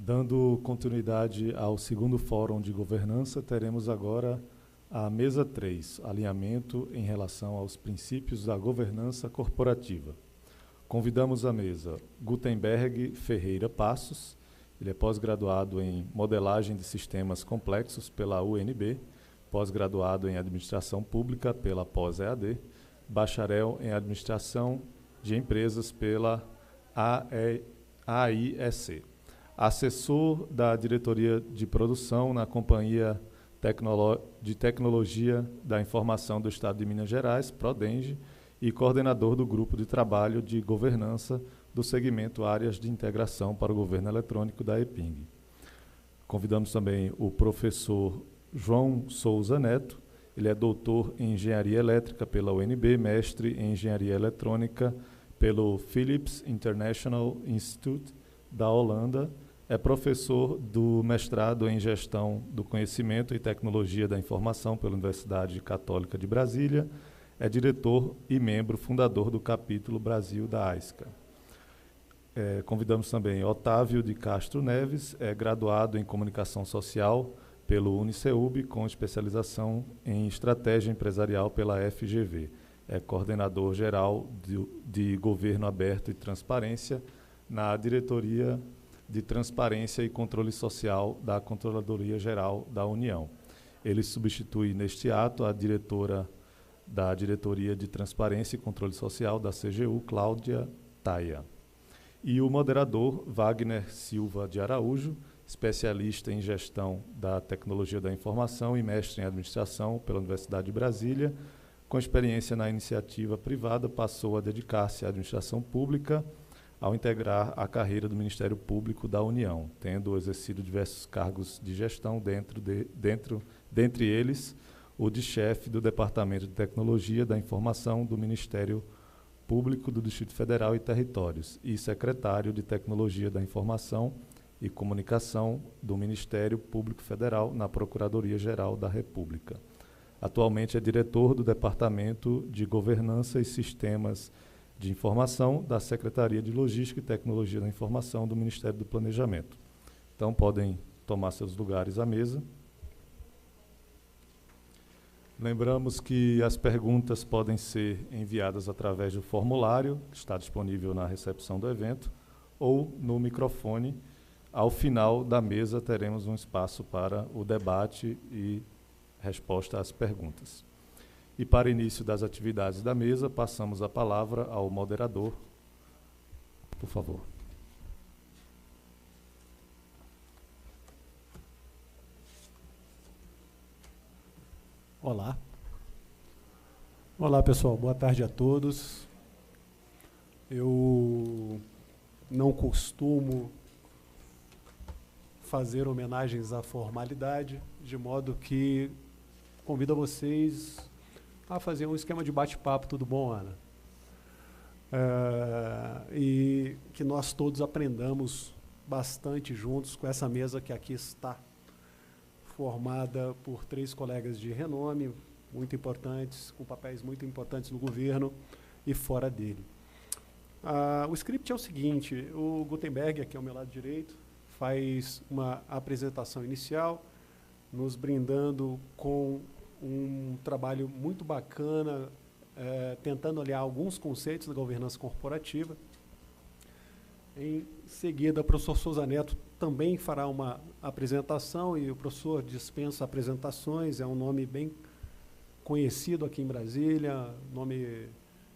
Dando continuidade ao segundo Fórum de Governança, teremos agora a mesa 3, alinhamento em relação aos princípios da governança corporativa. Convidamos à mesa Gutenberg Ferreira Passos, ele é pós-graduado em modelagem de sistemas complexos pela UNB, pós-graduado em administração pública pela pós-EAD, bacharel em administração de empresas pela AIEC. Assessor da diretoria de produção na Companhia de Tecnologia da Informação do Estado de Minas Gerais, Prodenge, e coordenador do grupo de trabalho de governança do segmento Áreas de Integração para o Governo Eletrônico da EPING. Convidamos também o professor João Souza Neto, ele é doutor em Engenharia Elétrica pela UNB, mestre em Engenharia Eletrônica pelo Philips International Institute da Holanda, é professor do mestrado em Gestão do Conhecimento e Tecnologia da Informação pela Universidade Católica de Brasília, é diretor e membro fundador do capítulo Brasil da AISCA. Convidamos também Otávio de Castro Neves, é graduado em Comunicação Social pelo Uniceub, com especialização em Estratégia Empresarial pela FGV. É coordenador geral de Governo Aberto e Transparência na Diretoria de Transparência e Controle Social da Controladoria Geral da União. Ele substitui neste ato a diretora da Diretoria de Transparência e Controle Social da CGU, Cláudia Taia. E o moderador Wagner Silva de Araújo, especialista em Gestão da Tecnologia da Informação e mestre em Administração pela Universidade de Brasília, com experiência na iniciativa privada, passou a dedicar-se à administração pública ao integrar a carreira do Ministério Público da União, tendo exercido diversos cargos de gestão, dentre eles o de chefe do Departamento de Tecnologia da Informação do Ministério Público do Distrito Federal e Territórios e secretário de Tecnologia da Informação e Comunicação do Ministério Público Federal na Procuradoria-Geral da República. Atualmente é diretor do Departamento de Governança e Sistemas de Informação da Secretaria de Logística e Tecnologia da Informação do Ministério do Planejamento. Então, podem tomar seus lugares à mesa. Lembramos que as perguntas podem ser enviadas através do formulário, que está disponível na recepção do evento, ou no microfone. Ao final da mesa, teremos um espaço para o debate e resposta às perguntas. E para início das atividades da mesa, passamos a palavra ao moderador. Por favor. Olá. Olá, pessoal. Boa tarde a todos. Eu não costumo fazer homenagens à formalidade, de modo que convido a vocês a fazer um esquema de bate-papo. Tudo bom, Ana? E que nós todos aprendamos bastante juntos com essa mesa que aqui está, formada por 3 colegas de renome, muito importantes, com papéis muito importantes no governo e fora dele. O script é o seguinte: o Gutenberg, aqui ao meu lado direito, faz uma apresentação inicial, nos brindando com um trabalho muito bacana, tentando olhar alguns conceitos da governança corporativa. Em seguida, o professor Souza Neto também fará uma apresentação, e o professor dispensa apresentações, é um nome bem conhecido aqui em Brasília, nome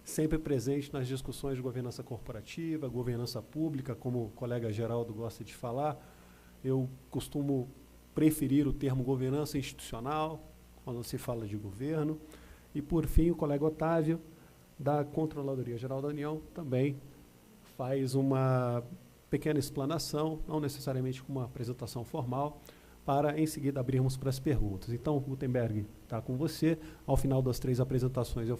sempre presente nas discussões de governança corporativa, governança pública, como o colega Geraldo gosta de falar. Eu costumo preferir o termo governança institucional, quando se fala de governo. E, por fim, o colega Otávio, da Controladoria Geral da União, também faz uma pequena explanação, não necessariamente com uma apresentação formal, para, em seguida, abrirmos para as perguntas. Então, Gutenberg está com você. Ao final das 3 apresentações, eu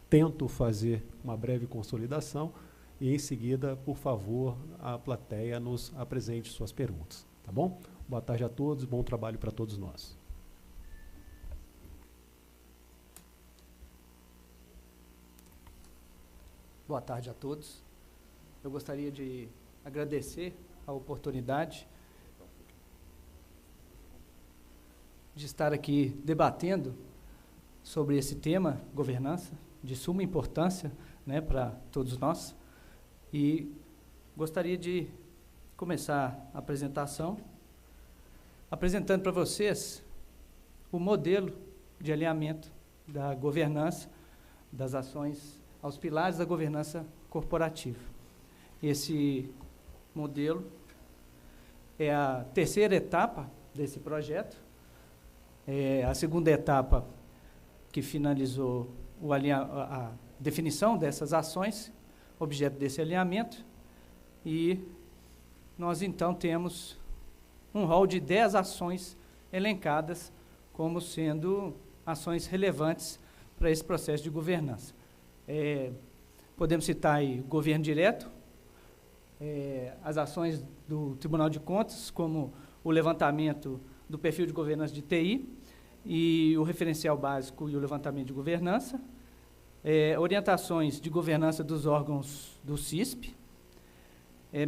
tento fazer uma breve consolidação, e, em seguida, por favor, a plateia nos apresente suas perguntas. Tá bom? Boa tarde a todos, bom trabalho para todos nós. Boa tarde a todos. Eu gostaria de agradecer a oportunidade de estar aqui debatendo sobre esse tema, governança, de suma importância, né, para todos nós. E gostaria de começar a apresentação apresentando para vocês o modelo de alinhamento da governança, das ações, aos pilares da governança corporativa. Esse modelo é a terceira etapa desse projeto, é a segunda etapa que finalizou a definição dessas ações, objeto desse alinhamento, e nós então temos um rol de 10 ações elencadas como sendo ações relevantes para esse processo de governança. Podemos citar aí o governo direto, as ações do Tribunal de Contas, como o levantamento do perfil de governança de TI e o referencial básico e o levantamento de governança, orientações de governança dos órgãos do CISP,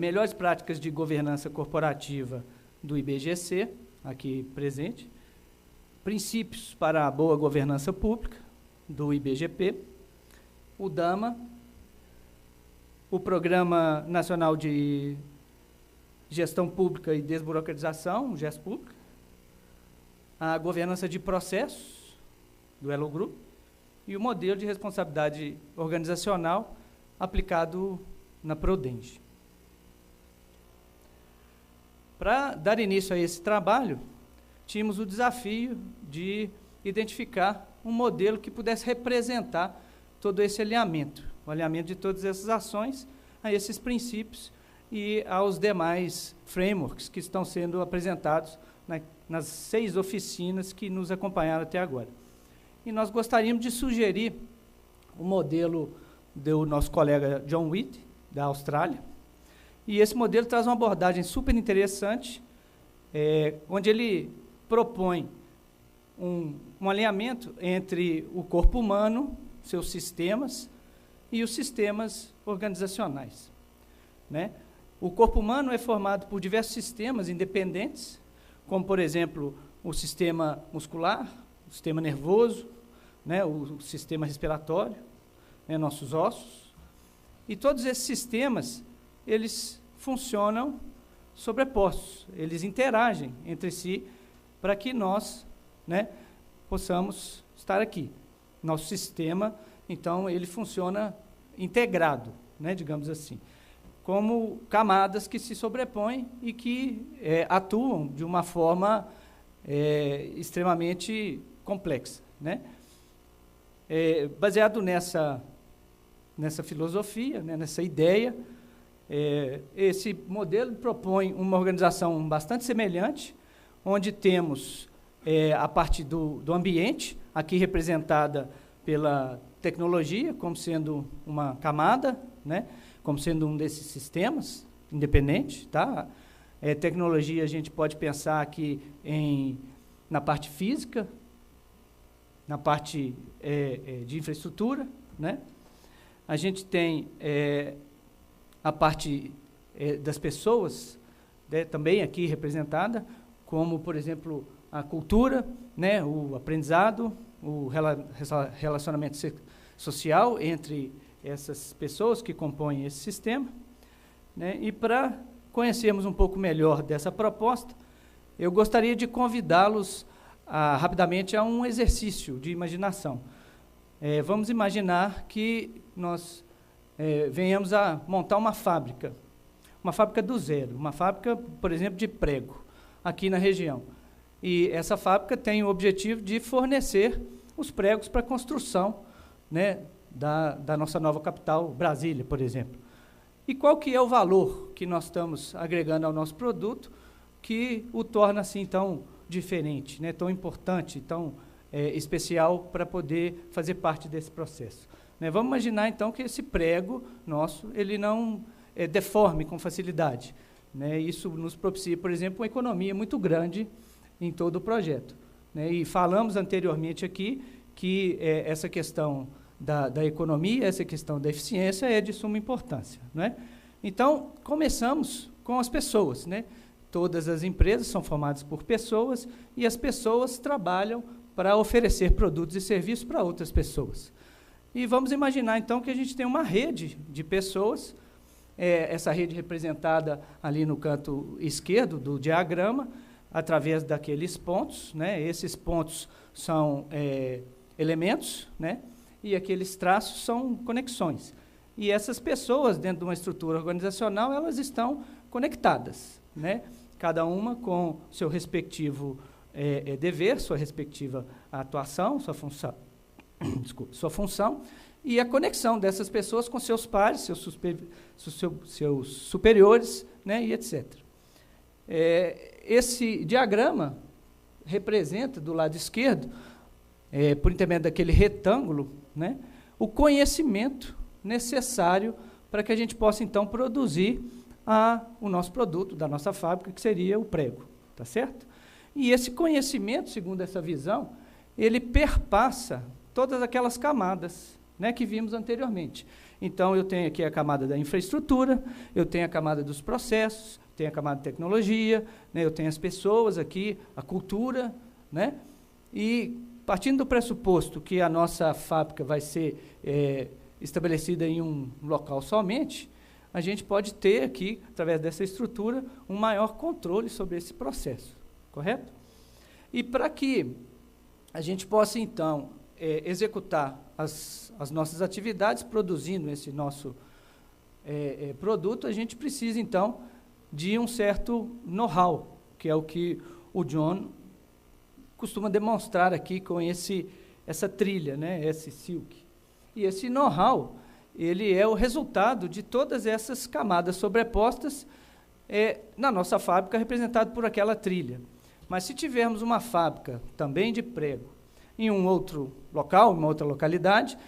melhores práticas de governança corporativa do IBGC, aqui presente, princípios para a boa governança pública, do IBGP, o DAMA, o Programa Nacional de Gestão Pública e Desburocratização, o GESPUC, a governança de processos, do Elo Group, e o modelo de responsabilidade organizacional aplicado na Prodenge. Para dar início a esse trabalho, tínhamos o desafio de identificar um modelo que pudesse representar todo esse alinhamento, o alinhamento de todas essas ações a esses princípios e aos demais frameworks que estão sendo apresentados nas 6 oficinas que nos acompanharam até agora. E nós gostaríamos de sugerir o modelo do nosso colega John Witt, da Austrália, e esse modelo traz uma abordagem super interessante, onde ele propõe um alinhamento entre o corpo humano, seus sistemas, e os sistemas organizacionais, né? O corpo humano é formado por diversos sistemas independentes, como, por exemplo, o sistema muscular, o sistema nervoso, né, o sistema respiratório, né, nossos ossos. E todos esses sistemas, eles funcionam sobrepostos, eles interagem entre si para que nós, né, possamos estar aqui. Nosso sistema, então, ele funciona integrado, né, digamos assim, como camadas que se sobrepõem e que atuam de uma forma extremamente complexa, né? Baseado nessa filosofia, né, nessa ideia, esse modelo propõe uma organização bastante semelhante, onde temos a parte do ambiente, aqui representada pela tecnologia, como sendo uma camada, né, como sendo um desses sistemas independente, tá? Tecnologia, a gente pode pensar aqui na parte física, na parte de infraestrutura, né? A gente tem a parte das pessoas, né, também aqui representada, como, por exemplo, a cultura, né, o aprendizado, o relacionamento social entre essas pessoas que compõem esse sistema, né? E para conhecermos um pouco melhor dessa proposta, eu gostaria de convidá-los rapidamente a um exercício de imaginação. Vamos imaginar que nós venhamos a montar uma fábrica do zero, uma fábrica, por exemplo, de prego, aqui na região. E essa fábrica tem o objetivo de fornecer os pregos para a construção, né, da nossa nova capital, Brasília, por exemplo. E qual que é o valor que nós estamos agregando ao nosso produto que o torna assim tão diferente, né, tão importante, tão especial para poder fazer parte desse processo, né? Vamos imaginar, então, que esse prego nosso, ele não deforme com facilidade, né? Isso nos propicia, por exemplo, uma economia muito grande em todo o projeto, né? E falamos anteriormente aqui que essa questão da economia, essa questão da eficiência é de suma importância, né? Então, começamos com as pessoas, né? Todas as empresas são formadas por pessoas e as pessoas trabalham para oferecer produtos e serviços para outras pessoas. E vamos imaginar, então, que a gente tem uma rede de pessoas, essa rede representada ali no canto esquerdo do diagrama, através daqueles pontos, né? Esses pontos são elementos, né? E aqueles traços são conexões. E essas pessoas, dentro de uma estrutura organizacional, elas estão conectadas, né? Cada uma com seu respectivo dever, sua respectiva atuação, sua função, desculpa, sua função, e a conexão dessas pessoas com seus pares, seus superiores, né? E etc. Esse diagrama representa, do lado esquerdo, por intermédio daquele retângulo, né, o conhecimento necessário para que a gente possa, então, produzir o nosso produto da nossa fábrica, que seria o prego, tá certo? E esse conhecimento, segundo essa visão, ele perpassa todas aquelas camadas, né, que vimos anteriormente. Então, eu tenho aqui a camada da infraestrutura, eu tenho a camada dos processos, tenho a camada de tecnologia, né, eu tenho as pessoas aqui, a cultura, né, e partindo do pressuposto que a nossa fábrica vai ser estabelecida em um local somente, a gente pode ter aqui, através dessa estrutura, um maior controle sobre esse processo, correto? E para que a gente possa, então, executar as nossas atividades, produzindo esse nosso produto, a gente precisa, então, de um certo know-how, que é o que o John costuma demonstrar aqui com essa trilha, né, esse silk. E esse know-how, ele é o resultado de todas essas camadas sobrepostas na nossa fábrica, representada por aquela trilha. Mas se tivermos uma fábrica também de prego em um outro local, uma outra localidade,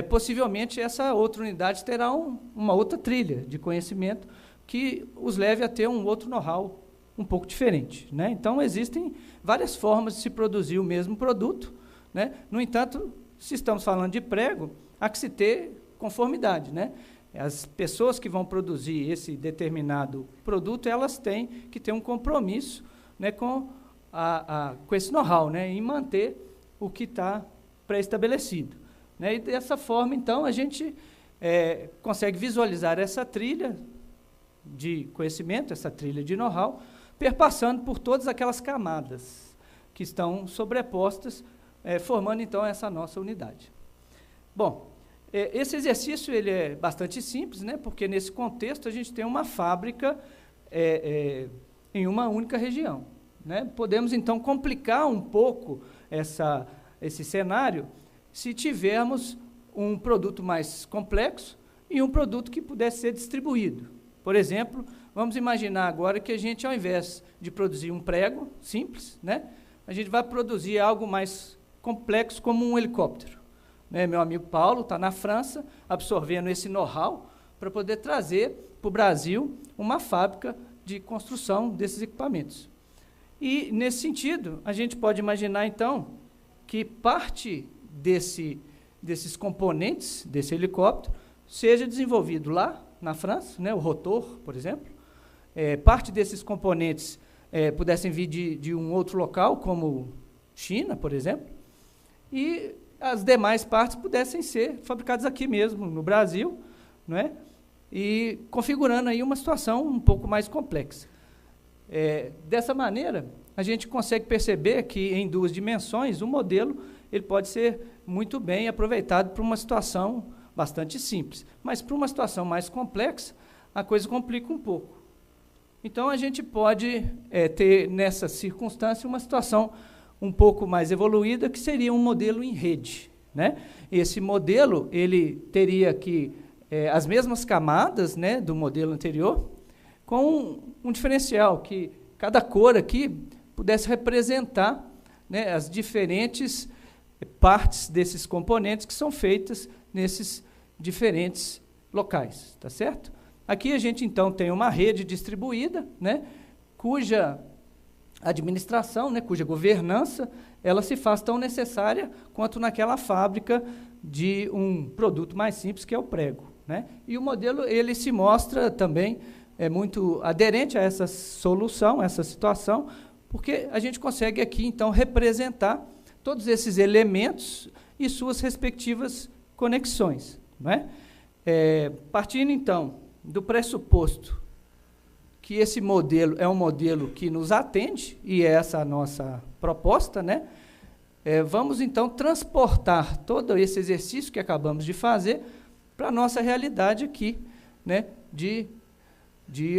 possivelmente essa outra unidade terá uma outra trilha de conhecimento que os leve a ter um outro know-how um pouco diferente, né? Então, existem várias formas de se produzir o mesmo produto, né? No entanto, se estamos falando de prego, há que se ter conformidade, né? As pessoas que vão produzir esse determinado produto, elas têm que ter um compromisso, né, com esse know-how, né, em manter o que está pré-estabelecido, né? E dessa forma, então, a gente consegue visualizar essa trilha de conhecimento, essa trilha de know-how, perpassando por todas aquelas camadas que estão sobrepostas, formando, então, essa nossa unidade. Bom, esse exercício ele é bastante simples, né, porque, nesse contexto, a gente tem uma fábrica em uma única região, né? Podemos, então, complicar um pouco esse cenário se tivermos um produto mais complexo e um produto que pudesse ser distribuído. Por exemplo, vamos imaginar agora que a gente, ao invés de produzir um prego simples, né, a gente vai produzir algo mais complexo, como um helicóptero, né? Meu amigo Paulo está na França, absorvendo esse know-how para poder trazer para o Brasil uma fábrica de construção desses equipamentos. E, nesse sentido, a gente pode imaginar, então, que parte desses componentes desse helicóptero seja desenvolvido lá na França, né, o rotor, por exemplo. Parte desses componentes pudessem vir de um outro local, como China, por exemplo, e as demais partes pudessem ser fabricadas aqui mesmo, no Brasil, não é? E configurando aí uma situação um pouco mais complexa. Dessa maneira, a gente consegue perceber que, em duas dimensões, o modelo ele pode ser muito bem aproveitado para uma situação bastante simples. Mas, para uma situação mais complexa, a coisa complica um pouco. Então, a gente pode ter, nessa circunstância, uma situação um pouco mais evoluída, que seria um modelo em rede, né? Esse modelo ele teria aqui as mesmas camadas, né, do modelo anterior, com um diferencial, que cada cor aqui pudesse representar, né, as diferentes partes desses componentes que são feitas nesses diferentes locais, tá certo? Aqui a gente, então, tem uma rede distribuída, né, cuja administração, né, cuja governança, ela se faz tão necessária quanto naquela fábrica de um produto mais simples, que é o prego, né? E o modelo ele se mostra também muito aderente a essa solução, a essa situação, porque a gente consegue aqui, então, representar todos esses elementos e suas respectivas conexões. Não é? Partindo, então, do pressuposto que esse modelo é um modelo que nos atende, e é essa a nossa proposta, né? Vamos, então, transportar todo esse exercício que acabamos de fazer para a nossa realidade aqui, né? De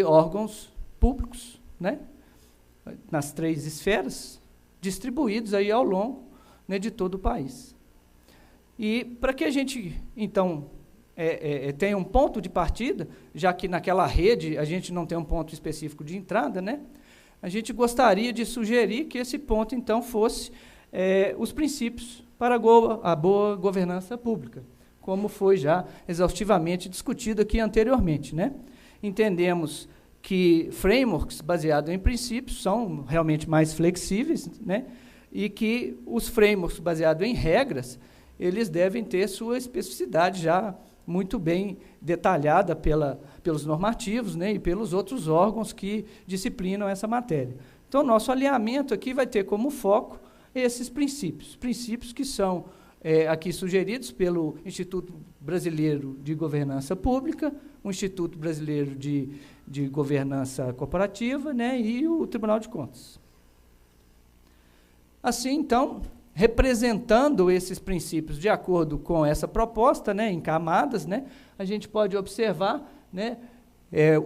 órgãos públicos, né? Nas 3 esferas, distribuídos aí ao longo, né, de todo o país. E para que a gente, então, tenha um ponto de partida, já que naquela rede a gente não tem um ponto específico de entrada, né, a gente gostaria de sugerir que esse ponto, então, fosse os princípios para a boa governança pública, como foi já exaustivamente discutido aqui anteriormente, né? Entendemos que frameworks baseados em princípios são realmente mais flexíveis, né? E que os frameworks baseados em regras, eles devem ter sua especificidade já muito bem detalhada pelos normativos, né? E pelos outros órgãos que disciplinam essa matéria. Então, nosso alinhamento aqui vai ter como foco esses princípios que são aqui sugeridos pelo Instituto Brasileiro de Governança Pública, o Instituto Brasileiro de Governança Corporativa, né, e o Tribunal de Contas. Assim, então, representando esses princípios de acordo com essa proposta, né, em camadas, né, a gente pode observar, né,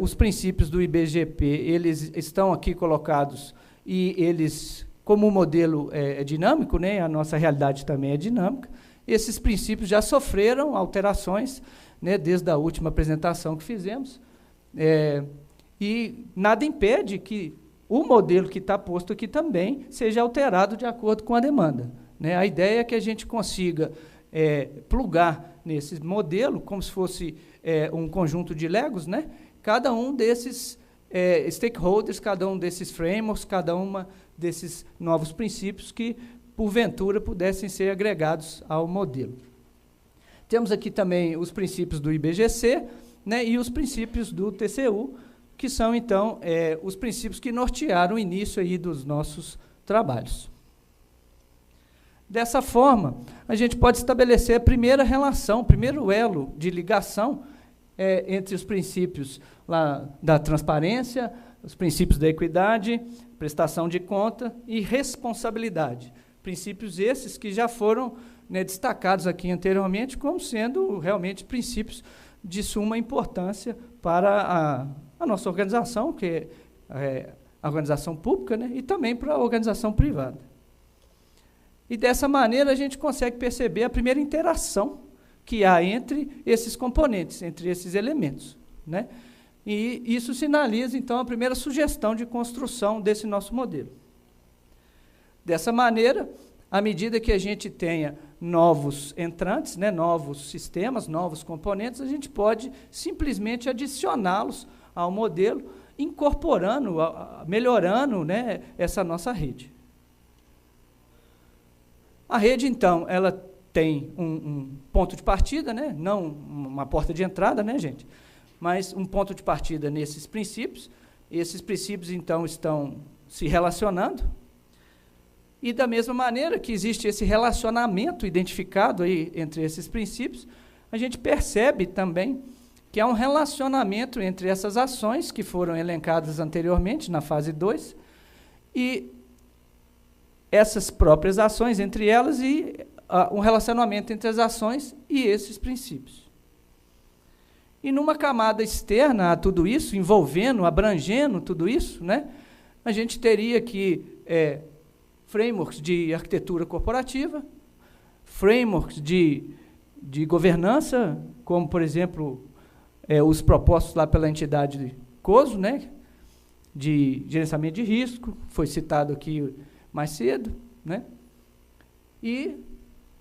os princípios do IBGP, eles estão aqui colocados e eles, como o modelo é dinâmico, né, a nossa realidade também é dinâmica, esses princípios já sofreram alterações, né, desde a última apresentação que fizemos, e nada impede que o modelo que está posto aqui também seja alterado de acordo com a demanda, né? A ideia é que a gente consiga plugar nesse modelo, como se fosse um conjunto de Legos, né? Cada um desses stakeholders, cada um desses frameworks, cada uma desses novos princípios que, porventura, pudessem ser agregados ao modelo. Temos aqui também os princípios do IBGC, né, e os princípios do TCU, que são, então, os princípios que nortearam o início aí dos nossos trabalhos. Dessa forma, a gente pode estabelecer a primeira relação, o primeiro elo de ligação entre os princípios lá da transparência, os princípios da equidade, prestação de conta e responsabilidade. Princípios esses que já foram, né, destacados aqui anteriormente como sendo realmente princípios de suma importância para a nossa organização, que é a organização pública, né, e também para a organização privada. E dessa maneira a gente consegue perceber a primeira interação que há entre esses componentes, entre esses elementos, né? E isso sinaliza, então, a primeira sugestão de construção desse nosso modelo. Dessa maneira, à medida que a gente tenha novos entrantes, né, novos sistemas, novos componentes, a gente pode simplesmente adicioná-los ao modelo, incorporando, melhorando, né, essa nossa rede. A rede, então, ela tem um ponto de partida, né, não uma porta de entrada, né, gente, mas um ponto de partida nesses princípios. Esses princípios, então, estão se relacionando. E, da mesma maneira que existe esse relacionamento identificado aí entre esses princípios, a gente percebe também que há um relacionamento entre essas ações que foram elencadas anteriormente, na fase 2, e essas próprias ações entre elas e um relacionamento entre as ações e esses princípios. E numa camada externa a tudo isso, envolvendo, abrangendo tudo isso, né, a gente teria aqui frameworks de arquitetura corporativa, frameworks de governança, como, por exemplo, os propostos lá pela entidade COSO, né, de gerenciamento de risco, foi citado aqui mais cedo, né, e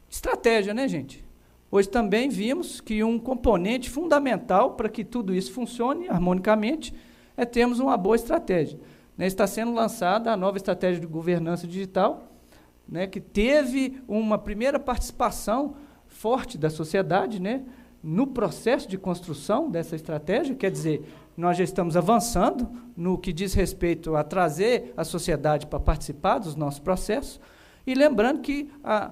estratégia, né, gente? Hoje também vimos que um componente fundamental para que tudo isso funcione harmonicamente é termos uma boa estratégia. Né, está sendo lançada a nova estratégia de governança digital, né, que teve uma primeira participação forte da sociedade, né, no processo de construção dessa estratégia, quer dizer, nós já estamos avançando no que diz respeito a trazer a sociedade para participar dos nossos processos, e lembrando que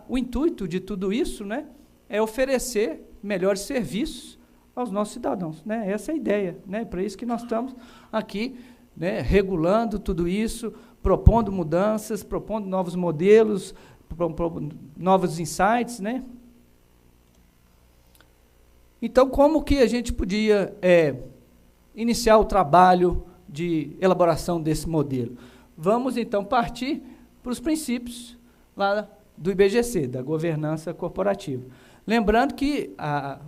o intuito de tudo isso, né, é oferecer melhores serviços aos nossos cidadãos, né? Essa é a ideia, né? Para isso que nós estamos aqui, né, regulando tudo isso, propondo mudanças, propondo novos modelos, novos insights, né? Então, como que a gente podia iniciar o trabalho de elaboração desse modelo? Vamos, então, partir para os princípios lá do IBGC, da governança corporativa. Lembrando que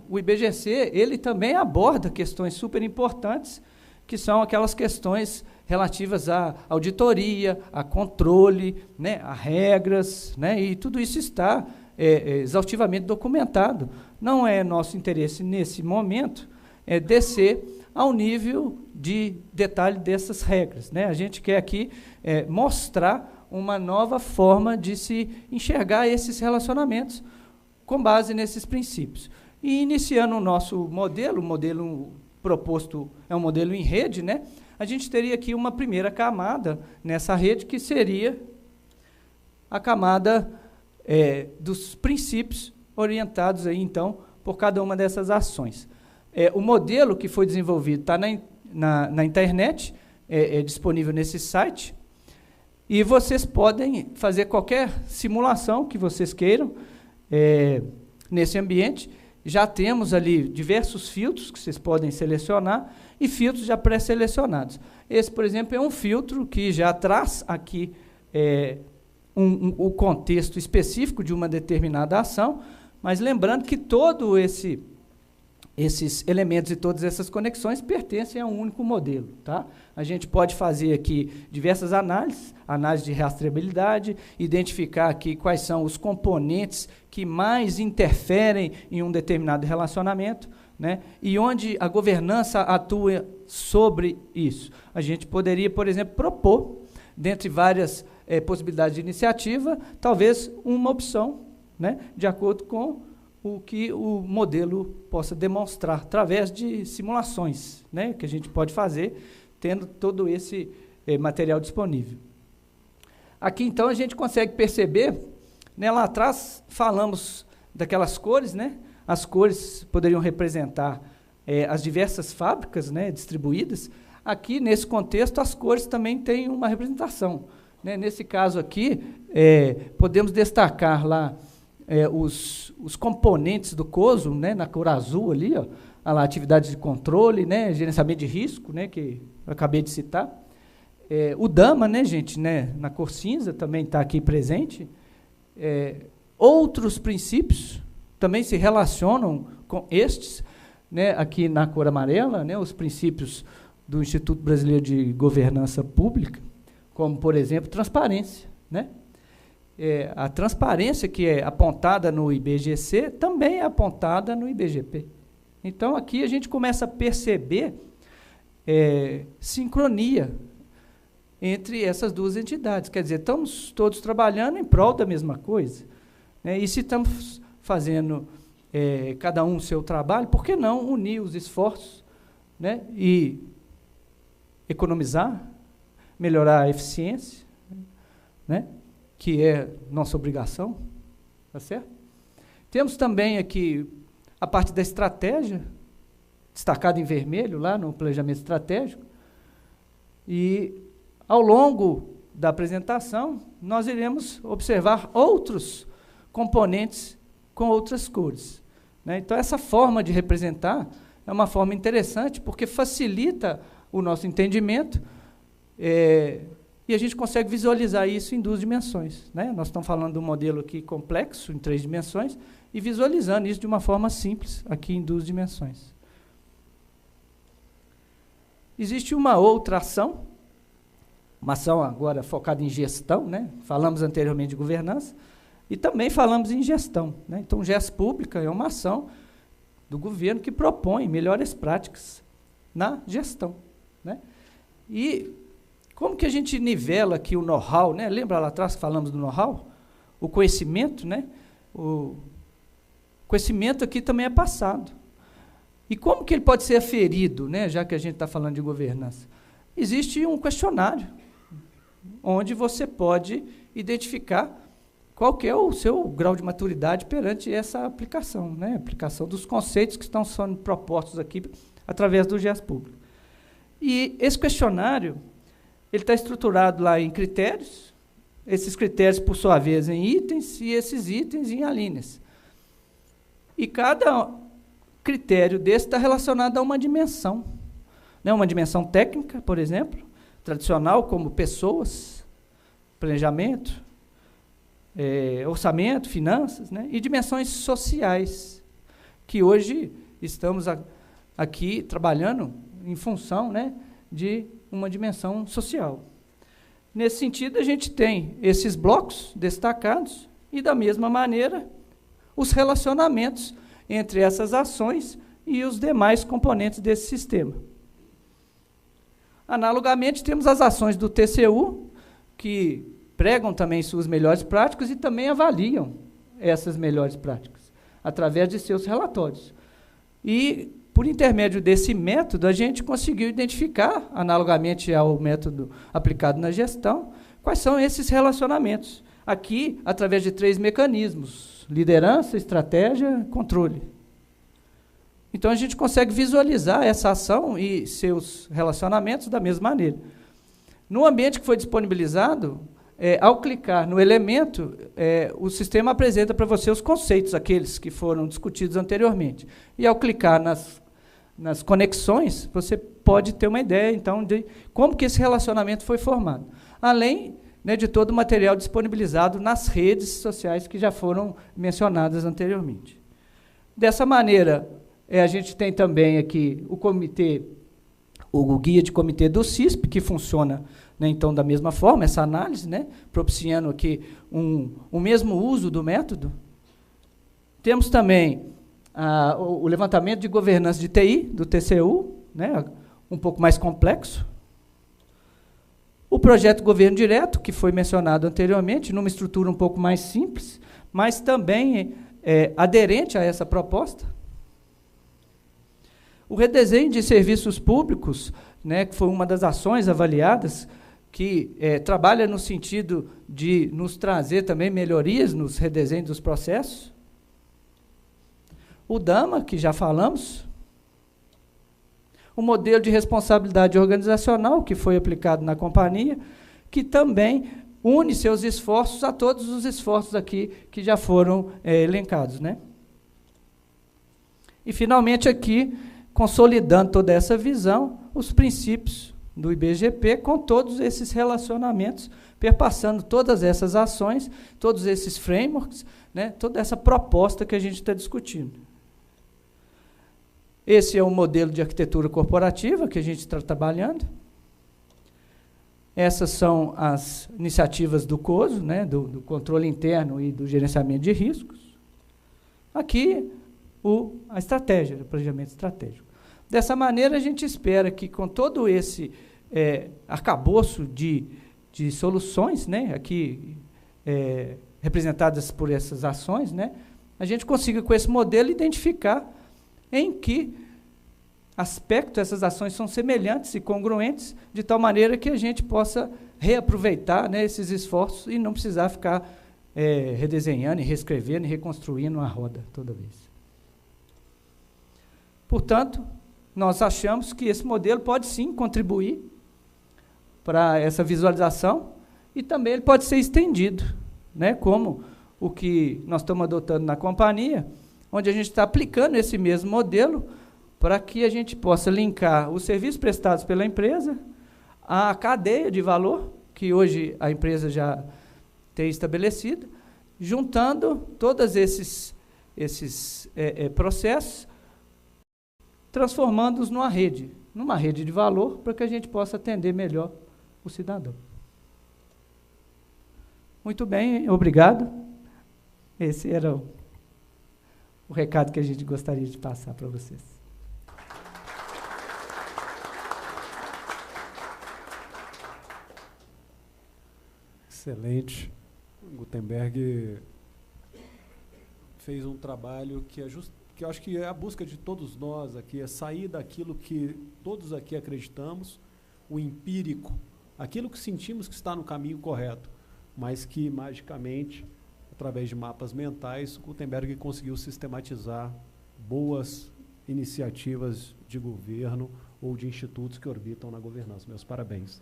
o IBGC, ele também aborda questões super importantes, que são aquelas questões relativas à auditoria, a controle, né, a regras, né, e tudo isso está exaustivamente documentado. Não é nosso interesse, nesse momento, descer ao nível de detalhe dessas regras, né? A gente quer aqui mostrar uma nova forma de se enxergar esses relacionamentos com base nesses princípios. E iniciando o nosso modelo, o modelo proposto é um modelo em rede, né? A gente teria aqui uma primeira camada nessa rede, que seria a camada dos princípios orientados aí, então, por cada uma dessas ações. O modelo que foi desenvolvido está na internet, é disponível nesse site, e vocês podem fazer qualquer simulação que vocês queiram nesse ambiente. Já temos ali diversos filtros que vocês podem selecionar e filtros já pré-selecionados. Esse, por exemplo, é um filtro que já traz aqui o contexto específico de uma determinada ação, mas lembrando que todos esses elementos e todas essas conexões pertencem a um único modelo, tá? A gente pode fazer aqui diversas análises, análise de rastreabilidade, identificar aqui quais são os componentes que mais interferem em um determinado relacionamento, né? E onde a governança atua sobre isso. A gente poderia, por exemplo, propor, dentre várias possibilidades de iniciativa, talvez uma opção, né, de acordo com o que o modelo possa demonstrar, através de simulações, né, que a gente pode fazer, tendo todo esse material disponível. Aqui, então, a gente consegue perceber, né, lá atrás falamos daquelas cores, né, as cores poderiam representar as diversas fábricas, né, distribuídas. Aqui, nesse contexto, as cores também têm uma representação, né. Nesse caso aqui, podemos destacar lá os componentes do COSO, né, na cor azul ali, ó, a atividade de controle, né, gerenciamento de risco, né, que eu acabei de citar. O DAMA, né, gente, né, na cor cinza também está aqui presente. Outros princípios também se relacionam com estes, né, aqui na cor amarela, né, os princípios do Instituto Brasileiro de Governança Pública, como, por exemplo, transparência, né? A transparência que é apontada no IBGC também é apontada no IBGP. Então, aqui a gente começa a perceber sincronia entre essas duas entidades. Quer dizer, estamos todos trabalhando em prol da mesma coisa, né? E se estamos fazendo cada um o seu trabalho, por que não unir os esforços, né, e economizar, melhorar a eficiência, né, que é nossa obrigação, tá certo? Temos também aqui a parte da estratégia, destacada em vermelho, lá no planejamento estratégico, e, ao longo da apresentação, nós iremos observar outros componentes com outras cores, né? Então, essa forma de representar é uma forma interessante, porque facilita o nosso entendimento, e a gente consegue visualizar isso em 2 dimensões, né? Nós estamos falando de um modelo aqui complexo, em 3 dimensões, e visualizando isso de uma forma simples, aqui em 2 dimensões. Existe uma outra ação, uma ação agora focada em gestão, né? Falamos anteriormente de governança, e também falamos em gestão, né? Então, gestão pública é uma ação do governo que propõe melhores práticas na gestão, né? E como que a gente nivela aqui o know-how, né? Lembra lá atrás que falamos do know-how? O conhecimento, né? O conhecimento aqui também é passado. E como que ele pode ser aferido, né, já que a gente está falando de governança? Existe um questionário, onde você pode identificar qual que é o seu grau de maturidade perante essa aplicação, né, aplicação dos conceitos que estão sendo propostos aqui através do GES Público. E esse questionário, ele está estruturado lá em critérios, esses critérios, por sua vez, em itens, e esses itens em alíneas. E cada critério desse está relacionado a uma dimensão, né? Uma dimensão técnica, por exemplo, tradicional, como pessoas, planejamento, orçamento, finanças, né? E dimensões sociais, que hoje estamos aqui trabalhando em função, né, de uma dimensão social. Nesse sentido, a gente tem esses blocos destacados e, da mesma maneira, os relacionamentos entre essas ações e os demais componentes desse sistema. Analogamente, temos as ações do TCU, que pregam também suas melhores práticas e também avaliam essas melhores práticas, através de seus relatórios. E, por intermédio desse método, a gente conseguiu identificar, analogamente ao método aplicado na gestão, quais são esses relacionamentos. Aqui, através de 3 mecanismos: liderança, estratégia, controle. Então, a gente consegue visualizar essa ação e seus relacionamentos da mesma maneira. No ambiente que foi disponibilizado, ao clicar no elemento, o sistema apresenta para você os conceitos, aqueles que foram discutidos anteriormente. E, ao clicar nas conexões, você pode ter uma ideia, então, de como que esse relacionamento foi formado. Além, né, de todo o material disponibilizado nas redes sociais que já foram mencionadas anteriormente. Dessa maneira, a gente tem também aqui o guia de comitê do CISP, que funciona, né, então, da mesma forma, essa análise, né, propiciando aqui o mesmo uso do método. Temos também o levantamento de governança de TI, do TCU, né, um pouco mais complexo. O projeto Governo Direto, que foi mencionado anteriormente, numa estrutura um pouco mais simples, mas também aderente a essa proposta. O redesenho de serviços públicos, né, que foi uma das ações avaliadas, que trabalha no sentido de nos trazer também melhorias nos redesenhos dos processos. O DAMA, que já falamos. O modelo de responsabilidade organizacional, que foi aplicado na companhia, que também une seus esforços a todos os esforços aqui que já foram elencados, né? E, finalmente, aqui, consolidando toda essa visão, os princípios do IBGP, com todos esses relacionamentos, perpassando todas essas ações, todos esses frameworks, né, toda essa proposta que a gente está discutindo. Esse é o modelo de arquitetura corporativa que a gente está trabalhando. Essas são as iniciativas do COSO, né, do controle interno e do gerenciamento de riscos. Aqui, a estratégia, o planejamento estratégico. Dessa maneira, a gente espera que, com todo esse arcabouço de soluções, né, aqui representadas por essas ações, né, a gente consiga, com esse modelo, identificar em que aspecto essas ações são semelhantes e congruentes, de tal maneira que a gente possa reaproveitar, né, esses esforços e não precisar ficar redesenhando, e reescrevendo e reconstruindo a roda toda vez. Portanto, nós achamos que esse modelo pode sim contribuir para essa visualização e também ele pode ser estendido, né, como o que nós estamos adotando na companhia, onde a gente está aplicando esse mesmo modelo para que a gente possa linkar os serviços prestados pela empresa à cadeia de valor, que hoje a empresa já tem estabelecido, juntando todos esses processos, transformando-os numa rede de valor, para que a gente possa atender melhor o cidadão. Muito bem, obrigado. Esse era o recado que a gente gostaria de passar para vocês. Excelente. Gutenberg fez um trabalho que que eu acho que é a busca de todos nós aqui, é sair daquilo que todos aqui acreditamos, o empírico, aquilo que sentimos que está no caminho correto, mas que, magicamente, através de mapas mentais, Gutenberg conseguiu sistematizar boas iniciativas de governo ou de institutos que orbitam na governança. Meus parabéns.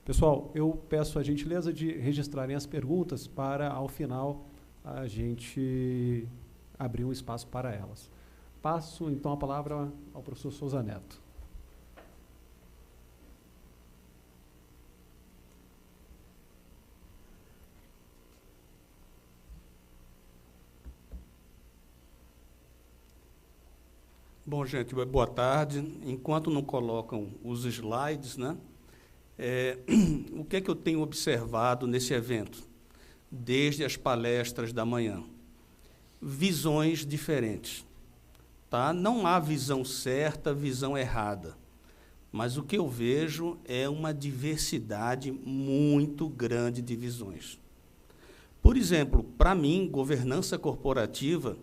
Pessoal, eu peço a gentileza de registrarem as perguntas para, ao final, a gente abrir um espaço para elas. Passo, então, a palavra ao professor Souza Neto. Bom, gente, boa tarde. Enquanto não colocam os slides, né, o que é que eu tenho observado nesse evento, desde as palestras da manhã? Visões diferentes. Tá? Não há visão certa, visão errada, mas o que eu vejo é uma diversidade muito grande de visões. Por exemplo, para mim, governança corporativa,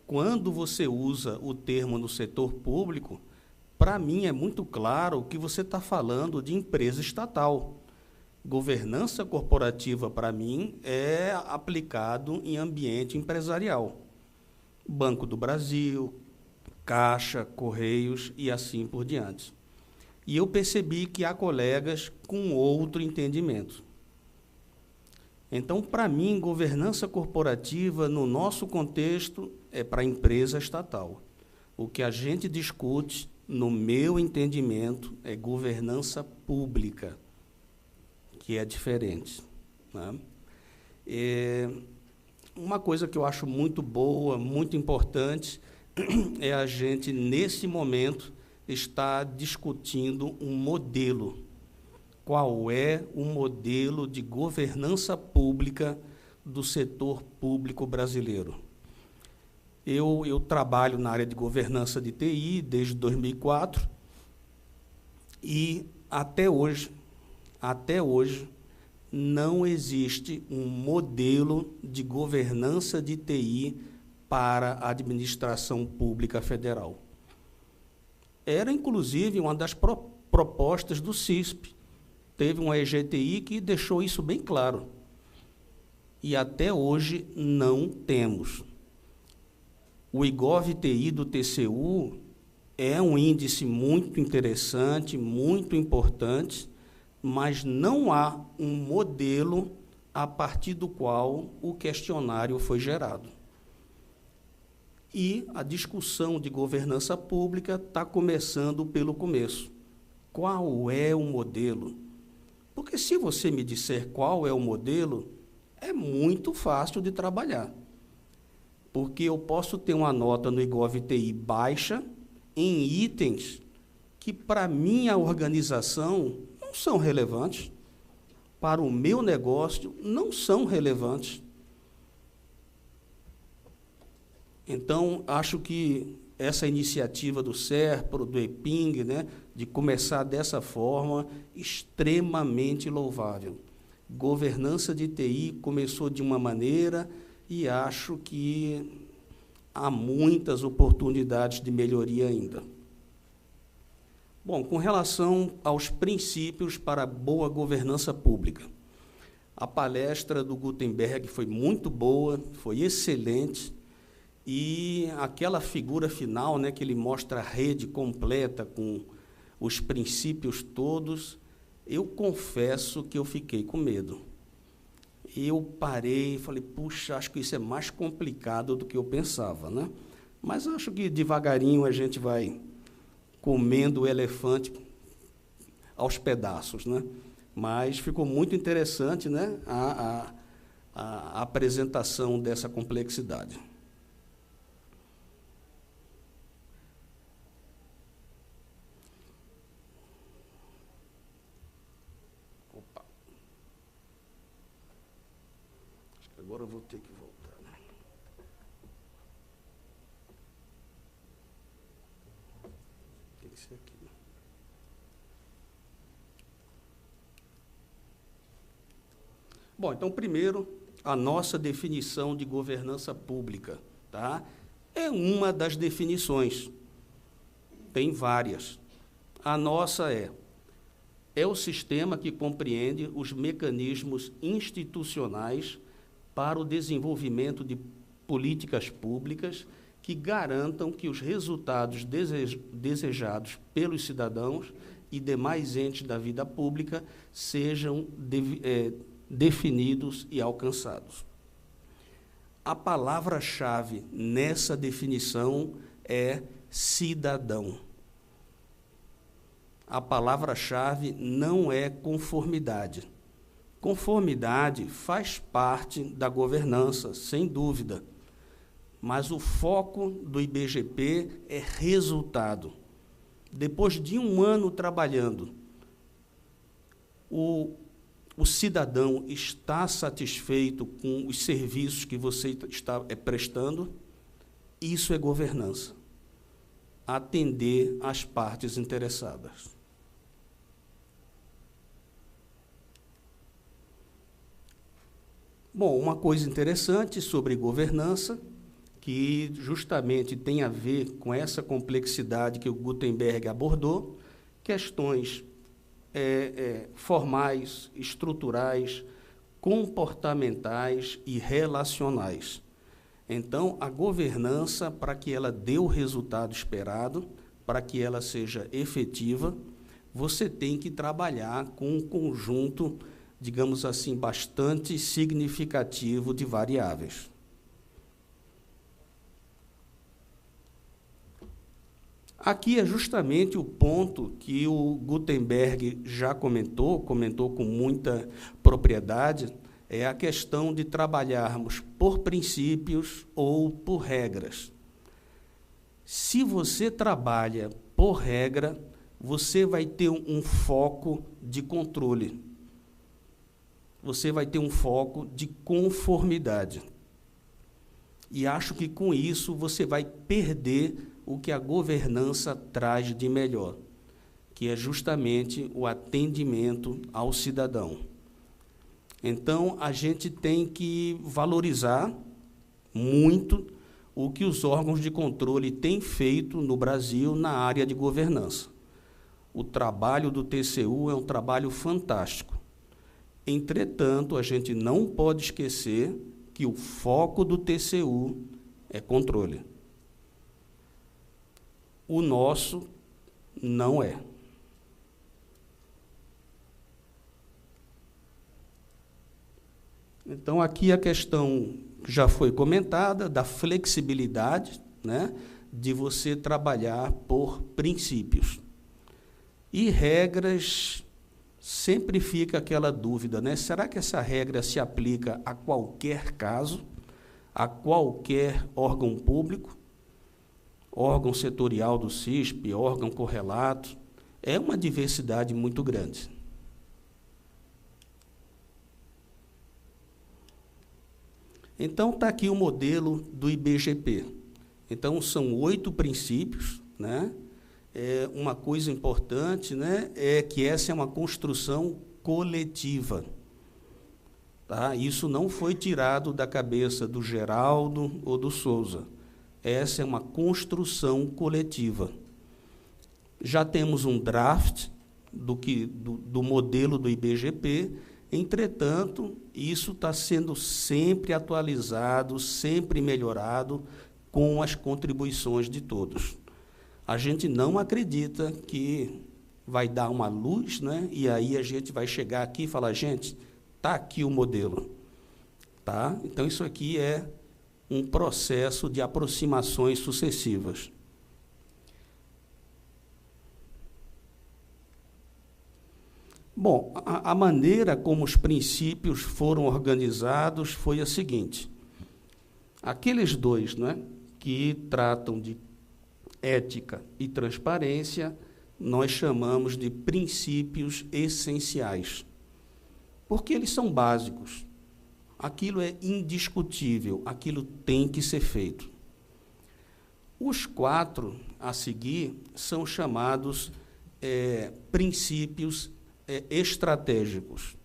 quando você usa o termo no setor público, para mim é muito claro que você está falando de empresa estatal. Governança corporativa, para mim, é aplicado em ambiente empresarial. Banco do Brasil, Caixa, Correios e assim por diante. E eu percebi que há colegas com outro entendimento. Então, para mim, governança corporativa, no nosso contexto, é para a empresa estatal. O que a gente discute, no meu entendimento, é governança pública, que é diferente. Né? Uma coisa que eu acho muito boa, muito importante, é a gente, nesse momento, estar discutindo um modelo. Qual é o modelo de governança pública do setor público brasileiro? Eu trabalho na área de governança de TI desde 2004 e até hoje, não existe um modelo de governança de TI para a administração pública federal. Era, inclusive, uma das propostas do CISP. Teve uma EGTI que deixou isso bem claro. E até hoje não temos. O IGOV-TI do TCU é um índice muito interessante, muito importante, mas não há um modelo a partir do qual o questionário foi gerado. E a discussão de governança pública está começando pelo começo. Qual é o modelo? Porque se você me disser qual é o modelo, é muito fácil de trabalhar. Porque eu posso ter uma nota no IGOV-TI baixa em itens que, para a minha organização, não são relevantes, para o meu negócio, não são relevantes. Então, acho que essa iniciativa do SERPRO, do EPING, né, de começar dessa forma, extremamente louvável. Governança de TI começou de uma maneira e acho que há muitas oportunidades de melhoria ainda. Bom, com relação aos princípios para a boa governança pública, a palestra do Gutenberg foi muito boa, foi excelente, e aquela figura final, né, que ele mostra a rede completa com os princípios todos, eu confesso que eu fiquei com medo. Eu parei e falei, puxa, acho que isso é mais complicado do que eu pensava, né? Mas acho que devagarinho a gente vai comendo o elefante aos pedaços, né? Mas ficou muito interessante, né, a apresentação dessa complexidade. Opa. Acho que agora eu vou ter que voltar. Tem que ser aqui. Bom, então, primeiro, a nossa definição de governança pública, tá? É uma das definições. Tem várias. A nossa é o sistema que compreende os mecanismos institucionais para o desenvolvimento de políticas públicas que garantam que os resultados desejados pelos cidadãos e demais entes da vida pública sejam definidos e alcançados. A palavra-chave nessa definição é cidadão. A palavra-chave não é conformidade. Conformidade faz parte da governança, sem dúvida, mas o foco do IBGP é resultado. Depois de um ano trabalhando, o cidadão está satisfeito com os serviços que você está prestando? Isso é governança. Atender às partes interessadas. Bom, uma coisa interessante sobre governança, que justamente tem a ver com essa complexidade que o Gutenberg abordou, questões formais, estruturais, comportamentais e relacionais. Então, a governança, para que ela dê o resultado esperado, para que ela seja efetiva, você tem que trabalhar com um conjunto, digamos assim, bastante significativo de variáveis. Aqui é justamente o ponto que o Gutenberg já comentou com muita propriedade, é a questão de trabalharmos por princípios ou por regras. Se você trabalha por regra, você vai ter um foco de controle. Você vai ter um foco de conformidade. E acho que, com isso, você vai perder o que a governança traz de melhor, que é justamente o atendimento ao cidadão. Então, a gente tem que valorizar muito o que os órgãos de controle têm feito no Brasil na área de governança. O trabalho do TCU é um trabalho fantástico. Entretanto, a gente não pode esquecer que o foco do TCU é controle. O nosso não é. Então, aqui a questão já foi comentada, da flexibilidade, né, de você trabalhar por princípios. E regras, sempre fica aquela dúvida, né? Será que essa regra se aplica a qualquer caso, a qualquer órgão público, órgão setorial do CISP, órgão correlato? É uma diversidade muito grande. Então, está aqui o modelo do IBGP. Então, são 8 princípios, né? Uma coisa importante, né, é que essa é uma construção coletiva. Tá? Isso não foi tirado da cabeça do Geraldo ou do Souza. Essa é uma construção coletiva. Já temos um draft do modelo do IBGP, entretanto, isso está sendo sempre atualizado, sempre melhorado, com as contribuições de todos. A gente não acredita que vai dar uma luz, né? E aí a gente vai chegar aqui e falar, gente, está aqui o modelo. Tá? Então, isso aqui é um processo de aproximações sucessivas. Bom, a maneira como os princípios foram organizados foi a seguinte. Aqueles 2, né, que tratam de ética e transparência, nós chamamos de princípios essenciais, porque eles são básicos. Aquilo é indiscutível, aquilo tem que ser feito. Os 4 a seguir são chamados princípios estratégicos.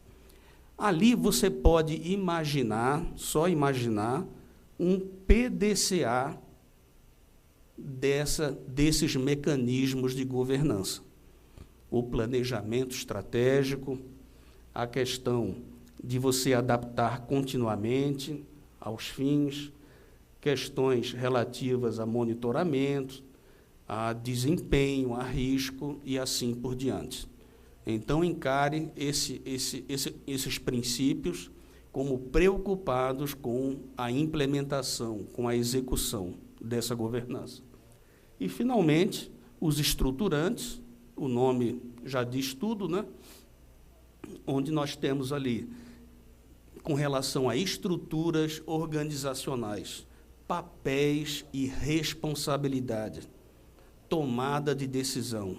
Ali você pode imaginar, só imaginar, um PDCA desses mecanismos de governança. O planejamento estratégico, a questão de você adaptar continuamente aos fins, questões relativas a monitoramento, a desempenho, a risco e assim por diante. Então, encare esses princípios como preocupados com a implementação, com a execução dessa governança. E, finalmente, os estruturantes, o nome já diz tudo, né? Onde nós temos ali, com relação a estruturas organizacionais, papéis e responsabilidade, tomada de decisão.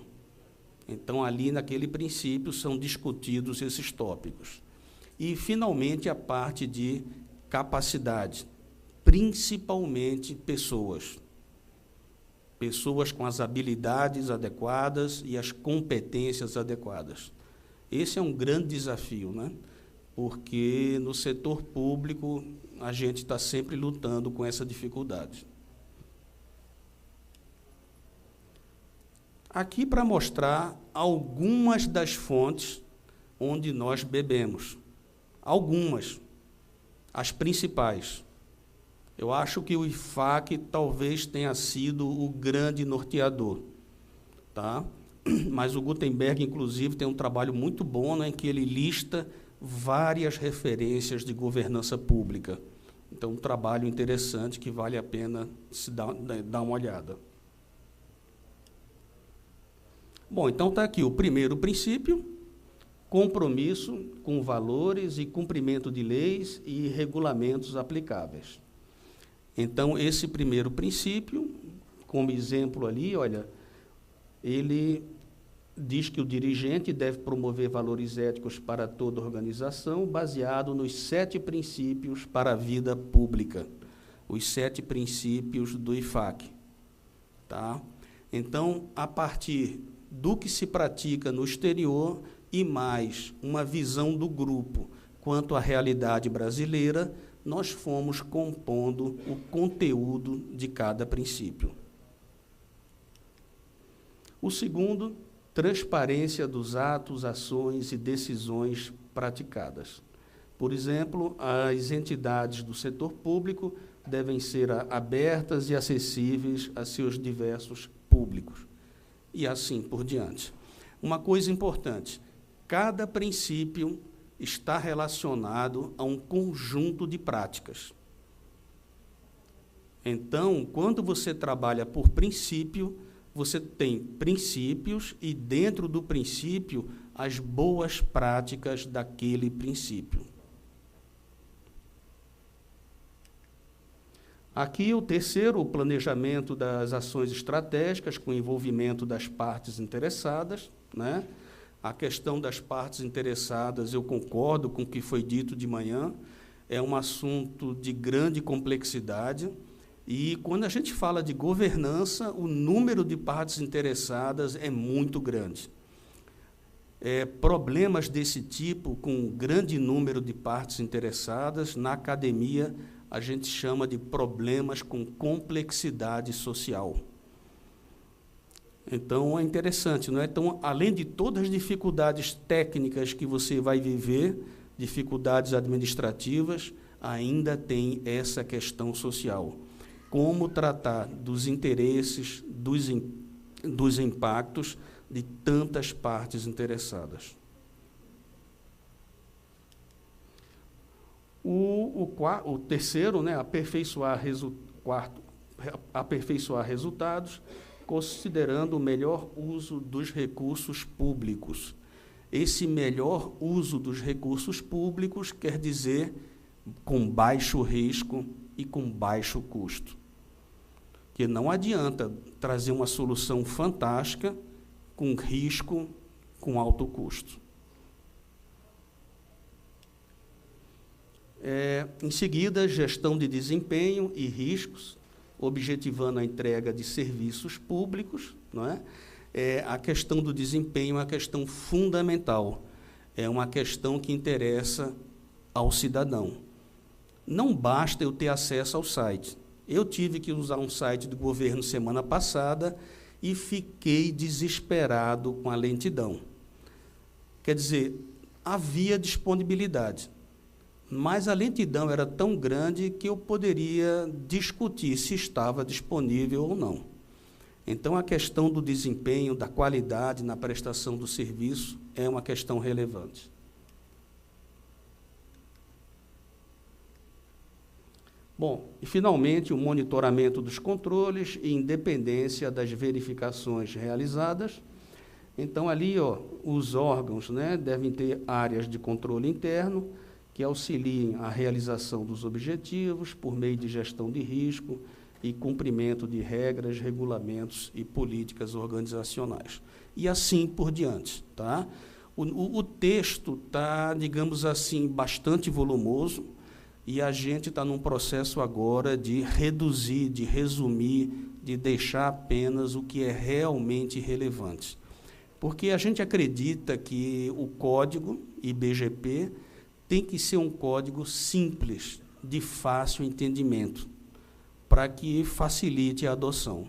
Então, ali naquele princípio são discutidos esses tópicos. E, finalmente, a parte de capacidade, principalmente pessoas. Pessoas com as habilidades adequadas e as competências adequadas. Esse é um grande desafio, né? Porque no setor público a gente está sempre lutando com essa dificuldade. Aqui para mostrar algumas das fontes onde nós bebemos. Algumas, as principais. Eu acho que o IFAC talvez tenha sido o grande norteador, tá? Mas o Gutenberg, inclusive, tem um trabalho muito bom, né, em que ele lista várias referências de governança pública. Então, um trabalho interessante que vale a pena se dar uma olhada. Bom, então está aqui o primeiro princípio, compromisso com valores e cumprimento de leis e regulamentos aplicáveis. Então, esse primeiro princípio, como exemplo ali, olha, ele diz que o dirigente deve promover valores éticos para toda organização, baseado nos 7 princípios para a vida pública, os 7 princípios do IFAC. Tá? Então, a partir do que se pratica no exterior e mais uma visão do grupo quanto à realidade brasileira, nós fomos compondo o conteúdo de cada princípio. O segundo, transparência dos atos, ações e decisões praticadas. Por exemplo, as entidades do setor público devem ser abertas e acessíveis a seus diversos públicos, e assim por diante. Uma coisa importante, cada princípio está relacionado a um conjunto de práticas. Então, quando você trabalha por princípio, você tem princípios e, dentro do princípio, as boas práticas daquele princípio. Aqui, o terceiro, o planejamento das ações estratégicas, com envolvimento das partes interessadas, né? A questão das partes interessadas, eu concordo com o que foi dito de manhã, é um assunto de grande complexidade, e quando a gente fala de governança, o número de partes interessadas é muito grande. Problemas desse tipo, com um grande número de partes interessadas, na academia, a gente chama de problemas com complexidade social. Então, é interessante, não é? Então, além de todas as dificuldades técnicas que você vai viver, dificuldades administrativas, ainda tem essa questão social. Como tratar dos interesses, dos impactos de tantas partes interessadas. O terceiro, né, aperfeiçoar resultados, considerando o melhor uso dos recursos públicos. Esse melhor uso dos recursos públicos quer dizer com baixo risco e com baixo custo. Que não adianta trazer uma solução fantástica com risco, com alto custo. Em seguida, gestão de desempenho e riscos, objetivando a entrega de serviços públicos, não é? A questão do desempenho é uma questão fundamental, é uma questão que interessa ao cidadão. Não basta eu ter acesso ao site, Eu tive que usar um site do governo semana passada e fiquei desesperado com a lentidão. Quer dizer, havia disponibilidade, mas a lentidão era tão grande que eu poderia discutir se estava disponível ou não. Então, a questão do desempenho, da qualidade na prestação do serviço é uma questão relevante. Bom, e finalmente o monitoramento dos controles e independência das verificações realizadas. Então, ali, os órgãos, né, devem ter áreas de controle interno que auxiliem a realização dos objetivos por meio de gestão de risco e cumprimento de regras, regulamentos e políticas organizacionais. E assim por diante. Tá? O texto está, digamos assim, bastante volumoso, e a gente está num processo agora de reduzir, de resumir, de deixar apenas o que é realmente relevante. Porque a gente acredita que o código IBGP tem que ser um código simples, de fácil entendimento, para que facilite a adoção.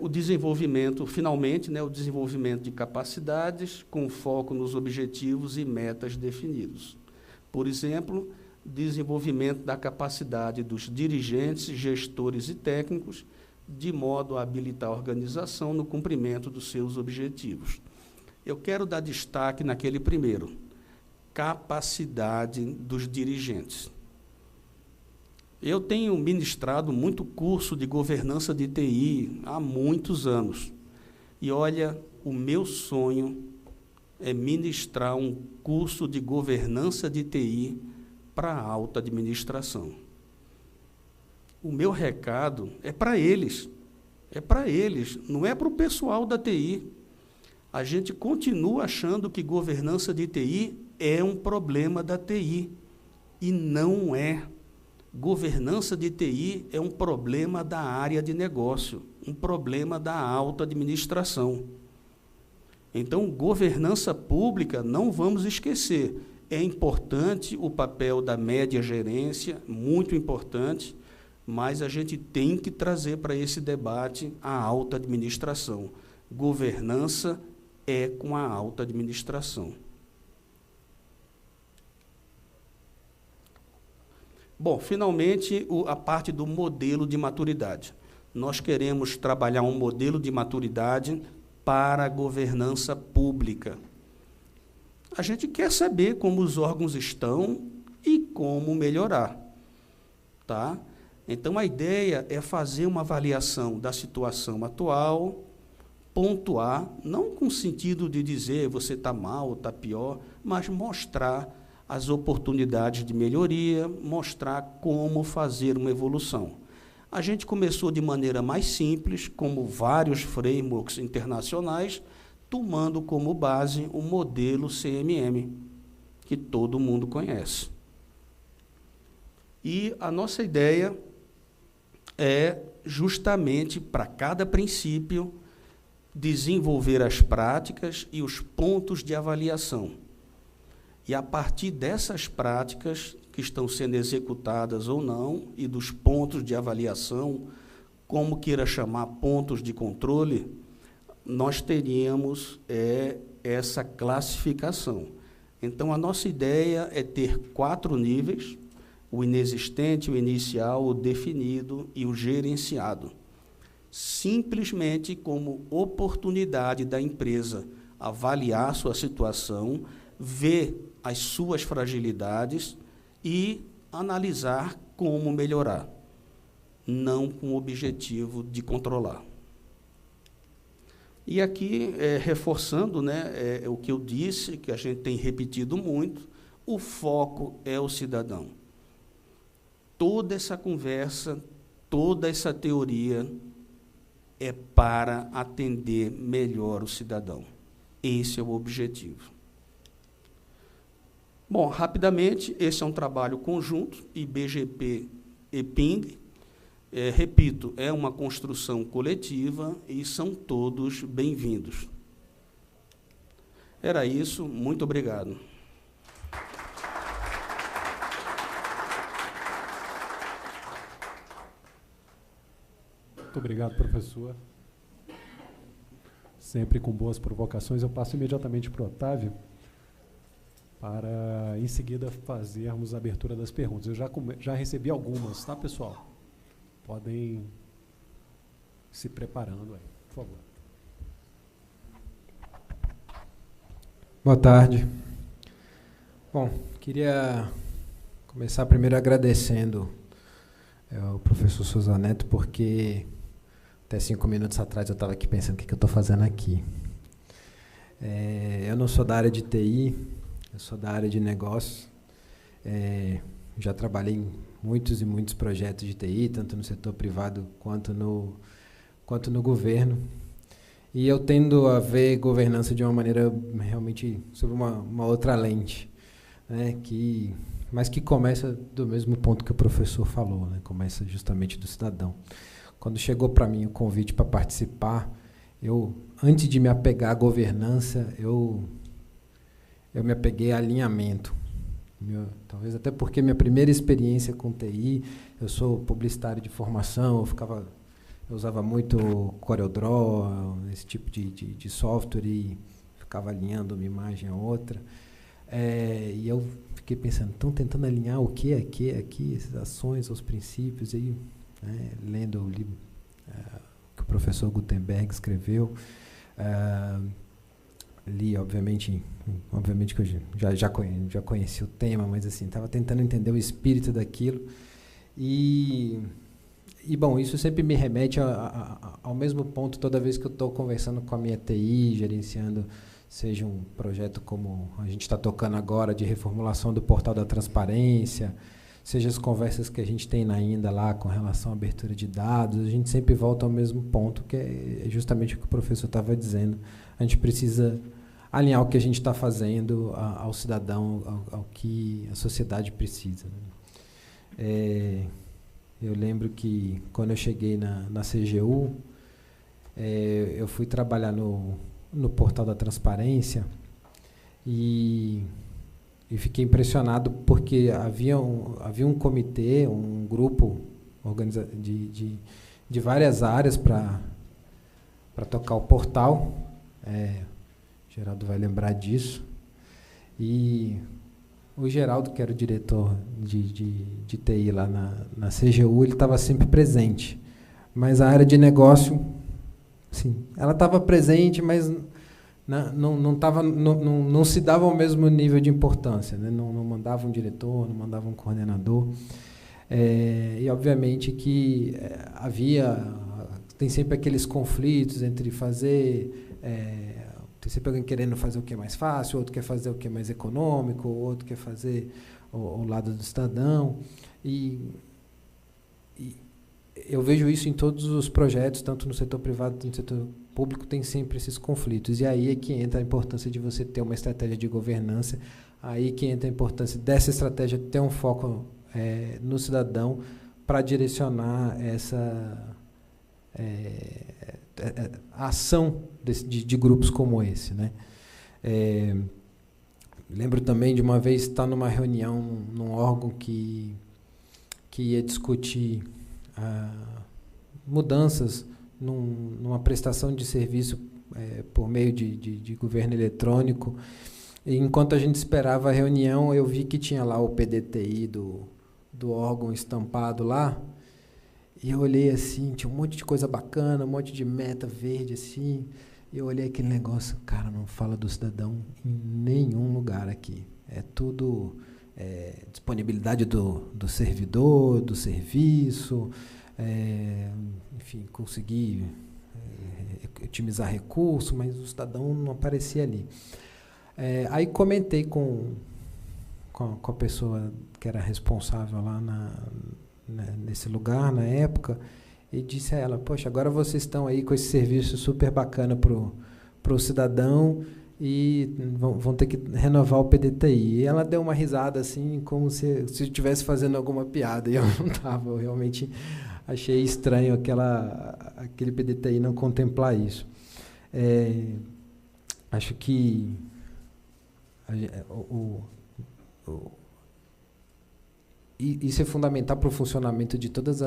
O desenvolvimento, finalmente, né, o desenvolvimento de capacidades com foco nos objetivos e metas definidos. Por exemplo, desenvolvimento da capacidade dos dirigentes, gestores e técnicos, de modo a habilitar a organização no cumprimento dos seus objetivos. Eu quero dar destaque naquele primeiro, capacidade dos dirigentes. Eu tenho ministrado muito curso de governança de TI há muitos anos. E, olha, o meu sonho é ministrar um curso de governança de TI para a alta administração. O meu recado é para eles, não é para o pessoal da TI. A gente continua achando que governança de TI é um problema da TI, e não é. Governança de TI é um problema da área de negócio, um problema da alta administração. Então, governança pública, não vamos esquecer, é importante o papel da média gerência, muito importante, mas a gente tem que trazer para esse debate a alta administração. Governança é com a alta administração. Bom, finalmente, a parte do modelo de maturidade. Nós queremos trabalhar um modelo de maturidade para a governança pública. A gente quer saber como os órgãos estão e como melhorar. Tá? Então, a ideia é fazer uma avaliação da situação atual, pontuar, não com o sentido de dizer você está mal ou está pior, mas mostrar as oportunidades de melhoria, mostrar como fazer uma evolução. A gente começou de maneira mais simples, como vários frameworks internacionais, tomando como base o modelo CMM, que todo mundo conhece. E a nossa ideia é, justamente, para cada princípio, desenvolver as práticas e os pontos de avaliação. E, a partir dessas práticas, que estão sendo executadas ou não, e dos pontos de avaliação, como queira chamar, pontos de controle, nós teríamos essa classificação. Então, a nossa ideia é ter 4 níveis, o inexistente, o inicial, o definido e o gerenciado. Simplesmente como oportunidade da empresa avaliar sua situação, ver as suas fragilidades e analisar como melhorar, não com o objetivo de controlar. E aqui, reforçando, né, o que eu disse, que a gente tem repetido muito, o foco é o cidadão. Toda essa conversa, toda essa teoria é para atender melhor o cidadão. Esse é o objetivo. Bom, rapidamente, esse é um trabalho conjunto, IBGP e PING. Repito, é uma construção coletiva e são todos bem-vindos. Era isso, muito obrigado. Muito obrigado, professor. Sempre com boas provocações. Eu passo imediatamente para o Otávio, para, em seguida, fazermos a abertura das perguntas. Eu já recebi algumas, tá, pessoal? Podem se preparando aí, por favor. Boa tarde. Bom, queria começar primeiro agradecendo ao professor Souza Neto, porque até 5 minutos atrás eu estava aqui pensando o que eu estou fazendo aqui. Eu não sou da área de TI, eu sou da área de negócios. Já trabalhei em muitos e muitos projetos de TI, tanto no setor privado quanto no governo. E eu tendo a ver governança de uma maneira realmente sob uma outra lente, né, mas que começa do mesmo ponto que o professor falou, né, começa justamente do cidadão. Quando chegou para mim o convite para participar, antes de me apegar à governança, eu me apeguei a alinhamento. Talvez até porque minha primeira experiência com TI, eu sou publicitário de formação, eu usava muito CorelDRAW, esse tipo de software, e ficava alinhando uma imagem a outra. E eu fiquei pensando, estão tentando alinhar o que aqui, essas ações aos princípios, aí, né, lendo o livro que o professor Gutenberg escreveu, li, obviamente que eu já conheci o tema, mas assim, estava tentando entender o espírito daquilo. E, bom, isso sempre me remete ao mesmo ponto toda vez que eu estou conversando com a minha TI, gerenciando, seja um projeto como a gente está tocando agora, de reformulação do portal da transparência, seja as conversas que a gente tem ainda lá com relação à abertura de dados, a gente sempre volta ao mesmo ponto, que é justamente o que o professor estava dizendo. A gente precisa alinhar o que a gente está fazendo ao cidadão, ao que a sociedade precisa, né? Eu lembro que, quando eu cheguei na CGU, eu fui trabalhar no portal da transparência e fiquei impressionado porque havia um comitê, um grupo de várias áreas para tocar o portal. Geraldo vai lembrar disso. E o Geraldo, que era o diretor de TI lá na CGU, ele estava sempre presente. Mas a área de negócio, sim, ela estava presente, mas não se dava o mesmo nível de importância, né? Não mandava um diretor, não mandava um coordenador. E, obviamente, que tem sempre aqueles conflitos entre fazer... tem sempre alguém querendo fazer o que é mais fácil, outro quer fazer o que é mais econômico, outro quer fazer o lado do cidadão. E eu vejo isso em todos os projetos, tanto no setor privado quanto no setor público, tem sempre esses conflitos. E aí é que entra a importância de você ter uma estratégia de governança, aí que entra a importância dessa estratégia ter um foco no cidadão para direcionar a ação de grupos como esse, né? Lembro também de uma vez estar numa reunião num órgão que ia discutir mudanças numa prestação de serviço por meio de governo eletrônico. E, enquanto a gente esperava a reunião, eu vi que tinha lá o PDTI do órgão estampado lá. E eu olhei assim, tinha um monte de coisa bacana, um monte de meta verde assim. E eu olhei aquele negócio, cara, não fala do cidadão em nenhum lugar aqui. É tudo disponibilidade do servidor, do serviço, enfim, conseguir otimizar recurso, mas o cidadão não aparecia ali. Aí comentei com a pessoa que era responsável lá nesse lugar, na época, e disse a ela, poxa, agora vocês estão aí com esse serviço super bacana para o cidadão e vão ter que renovar o PDTI. E ela deu uma risada, assim, como se estivesse fazendo alguma piada, e eu não estava. Eu realmente achei estranho aquele PDTI não contemplar isso. Acho que isso é fundamental para o funcionamento de todas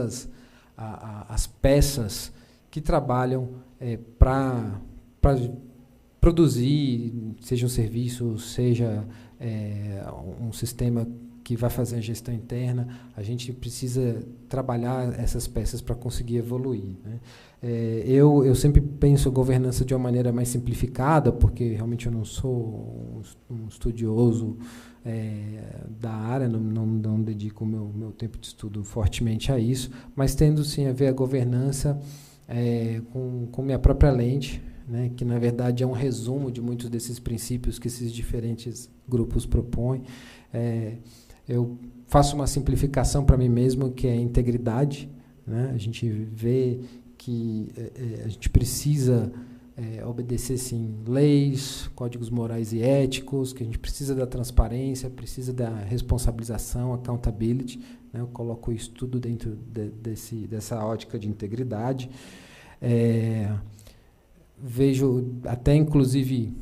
as peças que trabalham para produzir, seja um serviço, seja um sistema que vai fazer a gestão interna. A gente precisa trabalhar essas peças para conseguir evoluir, né? Eu sempre penso a governança de uma maneira mais simplificada, porque realmente eu não sou um estudioso da área, não dedico o meu tempo de estudo fortemente a isso, mas tendo sim a ver a governança com minha própria lente, né, que na verdade é um resumo de muitos desses princípios que esses diferentes grupos propõem. Eu faço uma simplificação para mim mesmo, que é a integridade, né? A gente vê que a gente precisa obedecer, sim, leis, códigos morais e éticos, que a gente precisa da transparência, precisa da responsabilização, accountability, né? Eu coloco isso tudo dentro dessa ótica de integridade. Vejo até, inclusive,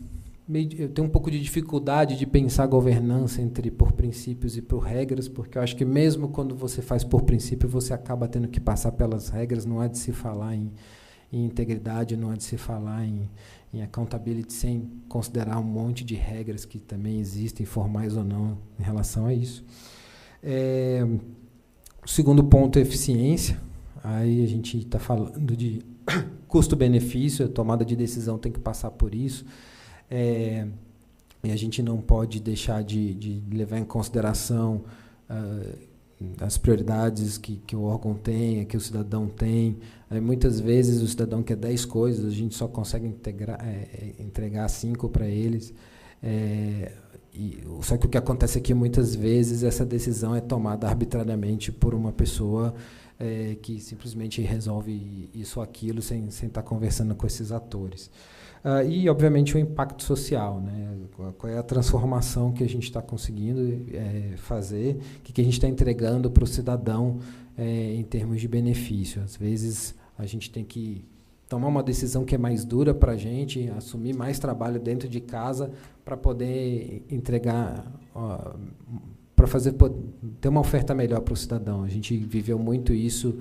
eu tenho um pouco de dificuldade de pensar a governança por princípios e por regras, porque eu acho que mesmo quando você faz por princípio, você acaba tendo que passar pelas regras. Não há de se falar em integridade, não há de se falar em accountability sem considerar um monte de regras que também existem, formais ou não, em relação a isso. O segundo ponto é eficiência. Aí a gente está falando de custo-benefício, a tomada de decisão tem que passar por isso. E a gente não pode deixar de levar em consideração as prioridades que o órgão tem, que o cidadão tem. Muitas vezes o cidadão quer 10 coisas, a gente só consegue entregar 5 para eles. Só que o que acontece aqui, muitas vezes, essa decisão é tomada arbitrariamente por uma pessoa que simplesmente resolve isso ou aquilo sem estar conversando com esses atores. E, obviamente, o impacto social, né? Qual é a transformação que a gente está conseguindo fazer, o que a gente está entregando para o cidadão em termos de benefício. Às vezes, a gente tem que tomar uma decisão que é mais dura para a gente, assumir mais trabalho dentro de casa para poder entregar, para ter uma oferta melhor para o cidadão. A gente viveu muito isso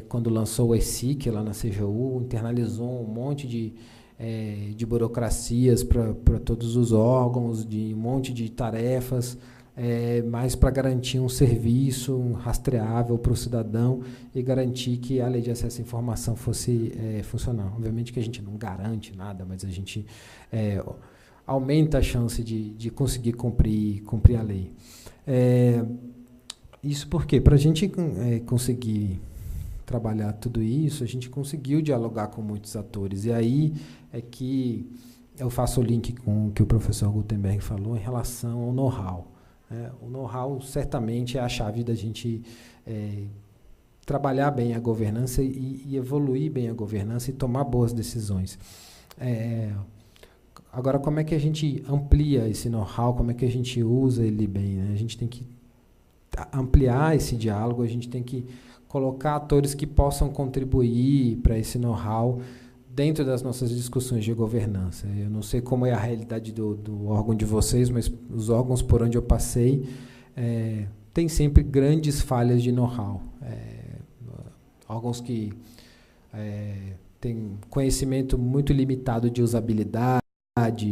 quando lançou o ESIC lá na CGU, internalizou um monte de burocracias para todos os órgãos, de um monte de tarefas, mas para garantir um serviço rastreável para o cidadão e garantir que a lei de acesso à informação fosse funcional. Obviamente que a gente não garante nada, mas a gente aumenta a chance de conseguir cumprir a lei. Isso porque, para a gente conseguir trabalhar tudo isso, a gente conseguiu dialogar com muitos atores. E aí é que eu faço o link com o que o professor Gutenberg falou em relação ao know-how. O know-how certamente é a chave da gente trabalhar bem a governança e evoluir bem a governança e tomar boas decisões. Agora, como é que a gente amplia esse know-how, como é que a gente usa ele bem, né? A gente tem que ampliar esse diálogo, a gente tem que colocar atores que possam contribuir para esse know-how dentro das nossas discussões de governança. Eu não sei como é a realidade do órgão de vocês, mas os órgãos por onde eu passei têm sempre grandes falhas de know-how. Órgãos que têm conhecimento muito limitado de usabilidade,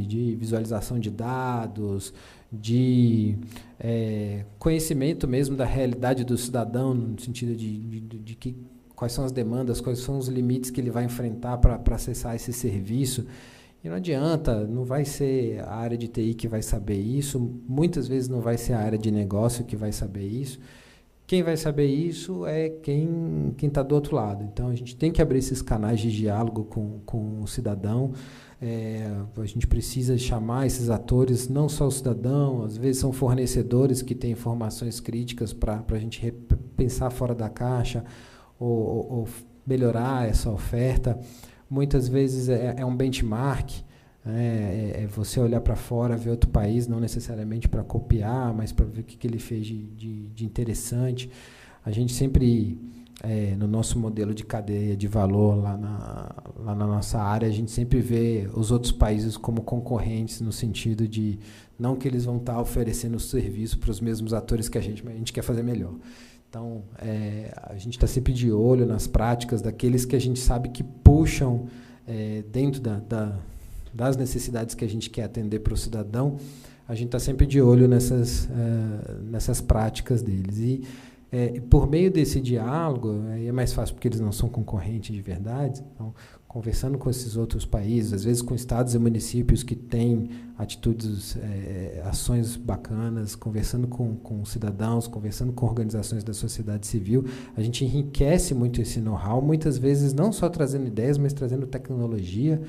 de visualização de dados, de conhecimento mesmo da realidade do cidadão, no sentido de que, quais são as demandas, quais são os limites que ele vai enfrentar para acessar esse serviço. E não adianta, não vai ser a área de TI que vai saber isso, muitas vezes não vai ser a área de negócio que vai saber isso. Quem vai saber isso é quem está do outro lado. Então, a gente tem que abrir esses canais de diálogo com o cidadão. A gente precisa chamar esses atores, não só o cidadão, às vezes são fornecedores que têm informações críticas para a gente pensar fora da caixa ou melhorar essa oferta. Muitas vezes é um benchmark, é você olhar para fora, ver outro país, não necessariamente para copiar, mas para ver o que ele fez de interessante. A gente sempre, no nosso modelo de cadeia de valor lá na nossa área, a gente sempre vê os outros países como concorrentes, no sentido de não que eles vão estar oferecendo serviço para os mesmos atores que a gente, mas a gente quer fazer melhor. Então, a gente está sempre de olho nas práticas daqueles que a gente sabe que puxam dentro das necessidades que a gente quer atender para o cidadão. A gente está sempre de olho nessas práticas deles. E, por meio desse diálogo, é mais fácil porque eles não são concorrentes de verdade, então, conversando com esses outros países, às vezes com estados e municípios que têm atitudes, ações bacanas, conversando com cidadãos, conversando com organizações da sociedade civil, a gente enriquece muito esse know-how, muitas vezes não só trazendo ideias, mas trazendo tecnologia.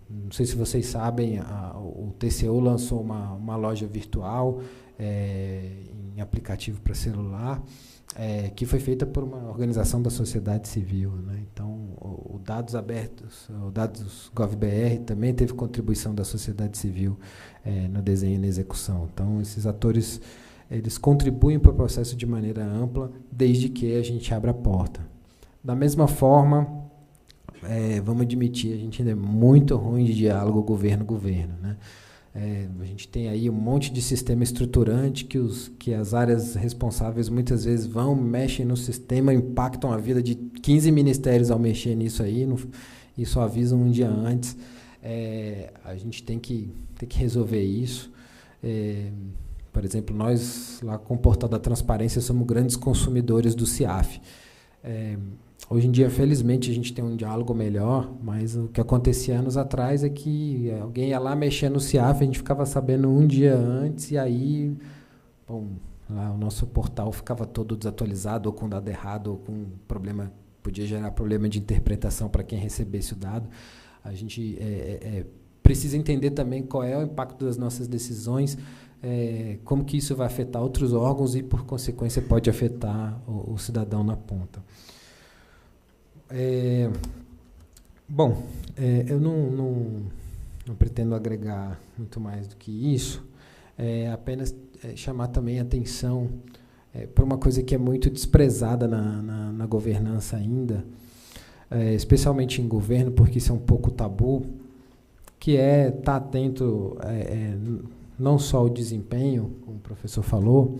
Não sei se vocês sabem, o TCU lançou uma loja virtual em aplicativo para celular, que foi feita por uma organização da sociedade civil, né? Então, o Dados Abertos, o Dados GovBR também teve contribuição da sociedade civil no desenho e na execução. Então, esses atores, eles contribuem para o processo de maneira ampla, desde que a gente abra a porta. Da mesma forma, vamos admitir, a gente ainda é muito ruim de diálogo governo-governo, né? A gente tem aí um monte de sistema estruturante que as áreas responsáveis muitas vezes mexem no sistema, impactam a vida de 15 ministérios ao mexer nisso aí, e só avisam um dia antes. A gente tem que resolver isso. Por exemplo, nós, lá com o Portal da Transparência, somos grandes consumidores do CIAF. Hoje em dia, felizmente, a gente tem um diálogo melhor, mas o que acontecia anos atrás é que alguém ia lá mexer no CIAF, a gente ficava sabendo um dia antes, e aí, lá o nosso portal ficava todo desatualizado, ou com dado errado, ou com problema, podia gerar problema de interpretação para quem recebesse o dado. A gente precisa entender também qual é o impacto das nossas decisões, como que isso vai afetar outros órgãos e, por consequência, pode afetar o cidadão na ponta. Eu não pretendo agregar muito mais do que isso, apenas chamar também a atenção para uma coisa que é muito desprezada na governança ainda, especialmente em governo, porque isso é um pouco tabu, que é estar atento não só ao desempenho, como o professor falou,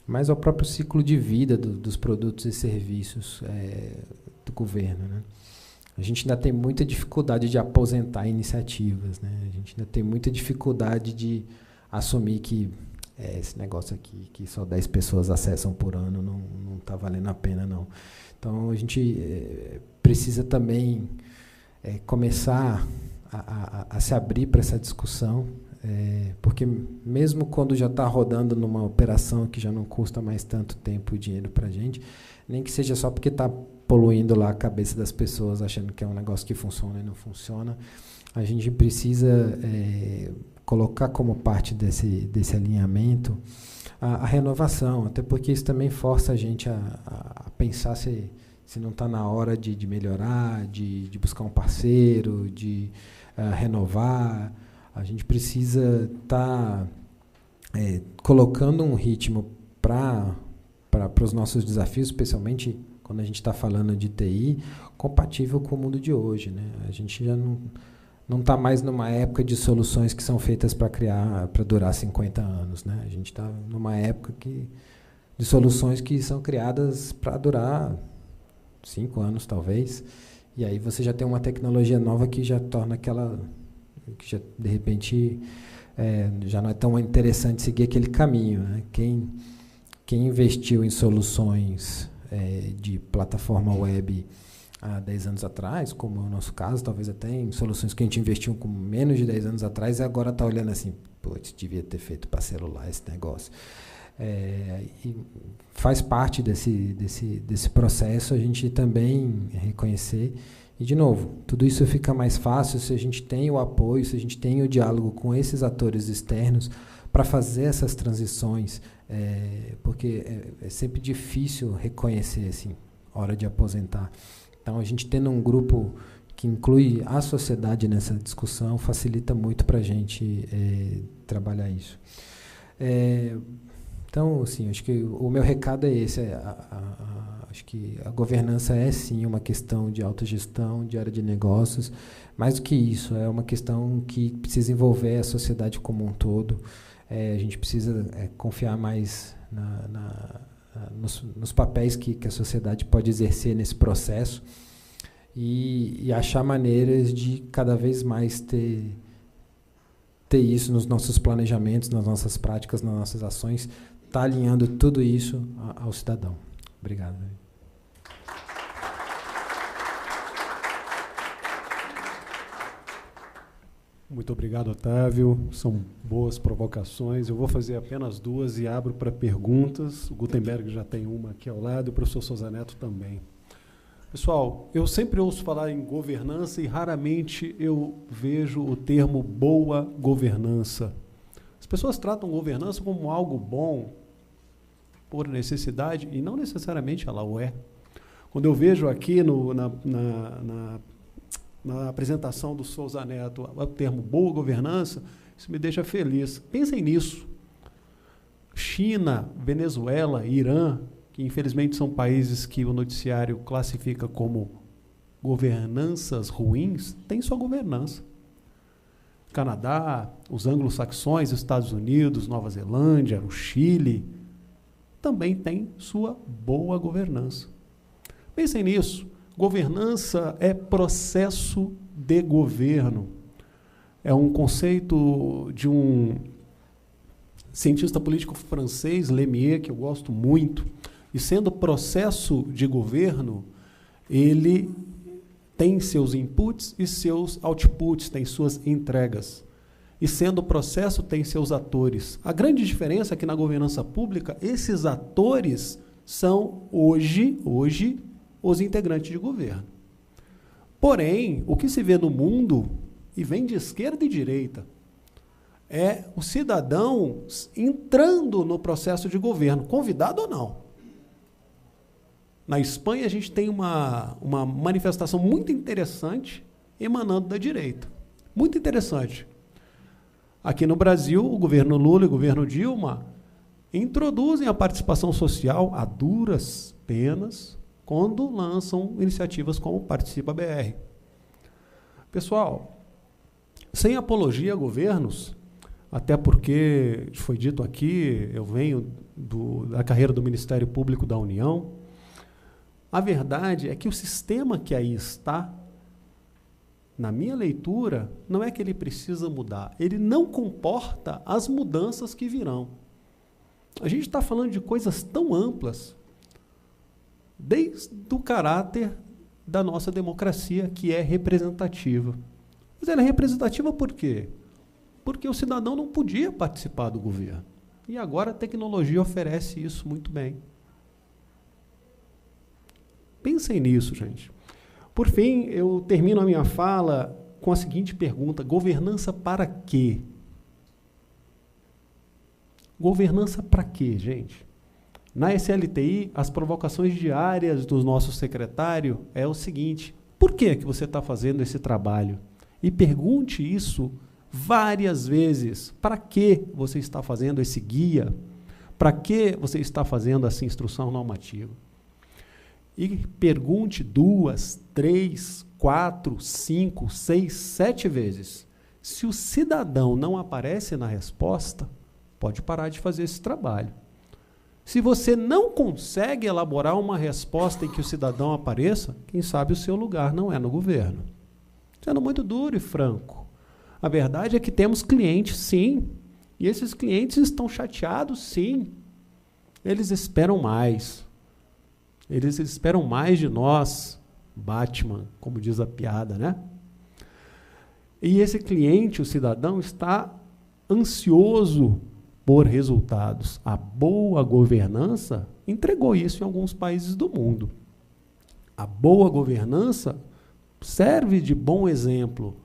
mas ao próprio ciclo de vida dos produtos e serviços do governo, né? A gente ainda tem muita dificuldade de aposentar iniciativas, né? A gente ainda tem muita dificuldade de assumir que esse negócio aqui, que só 10 pessoas acessam por ano, não está valendo a pena, não. Então, a gente precisa também começar a se abrir para essa discussão, porque mesmo quando já está rodando numa operação que já não custa mais tanto tempo e dinheiro para a gente, nem que seja só porque está poluindo lá a cabeça das pessoas, achando que é um negócio que funciona e não funciona, a gente precisa colocar como parte desse alinhamento a renovação, até porque isso também força a gente a pensar se não está na hora de melhorar, de buscar um parceiro, de renovar. A gente precisa estar colocando um ritmo para os nossos desafios, especialmente quando a gente está falando de TI, compatível com o mundo de hoje, né? A gente já não está mais numa época de soluções que são feitas para durar 50 anos, né? A gente está numa época de soluções que são criadas para durar 5 anos, talvez, e aí você já tem uma tecnologia nova que já torna aquela... que já, de repente, já não é tão interessante seguir aquele caminho, né? Quem investiu em soluções de plataforma web há 10 anos atrás, como é o nosso caso, talvez até em soluções que a gente investiu com menos de 10 anos atrás, e agora está olhando assim, putz, devia ter feito para celular esse negócio. E faz parte desse processo a gente também reconhecer. E, de novo, tudo isso fica mais fácil se a gente tem o apoio, se a gente tem o diálogo com esses atores externos para fazer essas transições, porque é sempre difícil reconhecer, assim, hora de aposentar. Então, a gente tendo um grupo que inclui a sociedade nessa discussão facilita muito para a gente trabalhar isso. Então, assim, acho que o meu recado é esse. Acho que a governança é, sim, uma questão de autogestão, de área de negócios. Mais do que isso, é uma questão que precisa envolver a sociedade como um todo. A gente precisa confiar mais nos papéis que a sociedade pode exercer nesse processo e achar maneiras de cada vez mais ter isso nos nossos planejamentos, nas nossas práticas, nas nossas ações, tá alinhando tudo isso ao cidadão. Obrigado. Muito obrigado, Otávio. São boas provocações. Eu vou fazer apenas 2 e abro para perguntas. O Gutenberg já tem uma aqui ao lado e o professor Souza Neto também. Pessoal, eu sempre ouço falar em governança e raramente eu vejo o termo boa governança. As pessoas tratam governança como algo bom por necessidade e não necessariamente ela o é. Quando eu vejo aqui na apresentação do Souza Neto o termo boa governança, isso me deixa feliz. Pensem nisso. China, Venezuela, Irã, que infelizmente são países que o noticiário classifica como governanças ruins, têm sua governança. Canadá, os anglo-saxões, Estados Unidos, Nova Zelândia, o Chile, também têm sua boa governança. Pensem nisso. Governança é processo de governo. É um conceito de um cientista político francês, Lemieux, que eu gosto muito. E sendo processo de governo, ele tem seus inputs e seus outputs, tem suas entregas. E sendo processo, tem seus atores. A grande diferença é que na governança pública, esses atores são hoje os integrantes de governo. Porém, o que se vê no mundo, e vem de esquerda e direita, é o cidadão entrando no processo de governo, convidado ou não. Na Espanha, a gente tem uma manifestação muito interessante emanando da direita. Muito interessante. Aqui no Brasil, o governo Lula e o governo Dilma introduzem a participação social a duras penas quando lançam iniciativas como Participa BR. Pessoal, sem apologia a governos, até porque foi dito aqui, eu venho da carreira do Ministério Público da União, a verdade é que o sistema que aí está, na minha leitura, não é que ele precisa mudar, ele não comporta as mudanças que virão. A gente está falando de coisas tão amplas, desde o caráter da nossa democracia, que é representativa. Mas ela é representativa por quê? Porque o cidadão não podia participar do governo. E agora a tecnologia oferece isso muito bem. Pensem nisso, gente. Por fim, eu termino a minha fala com a seguinte pergunta: governança para quê? Governança para quê, gente? Na SLTI, as provocações diárias do nosso secretário é o seguinte: por que você está fazendo esse trabalho? E pergunte isso várias vezes. Para que você está fazendo esse guia? Para que você está fazendo essa instrução normativa? E pergunte 2, 3, 4, 5, 6, 7 vezes. Se o cidadão não aparece na resposta, pode parar de fazer esse trabalho. Se você não consegue elaborar uma resposta em que o cidadão apareça, quem sabe o seu lugar não é no governo. Sendo muito duro e franco. A verdade é que temos clientes, sim. E esses clientes estão chateados, sim. Eles esperam mais. Eles esperam mais de nós, Batman, como diz a piada, né? E esse cliente, o cidadão, está ansioso por resultados. A boa governança entregou isso em alguns países do mundo. A boa governança serve de bom exemplo.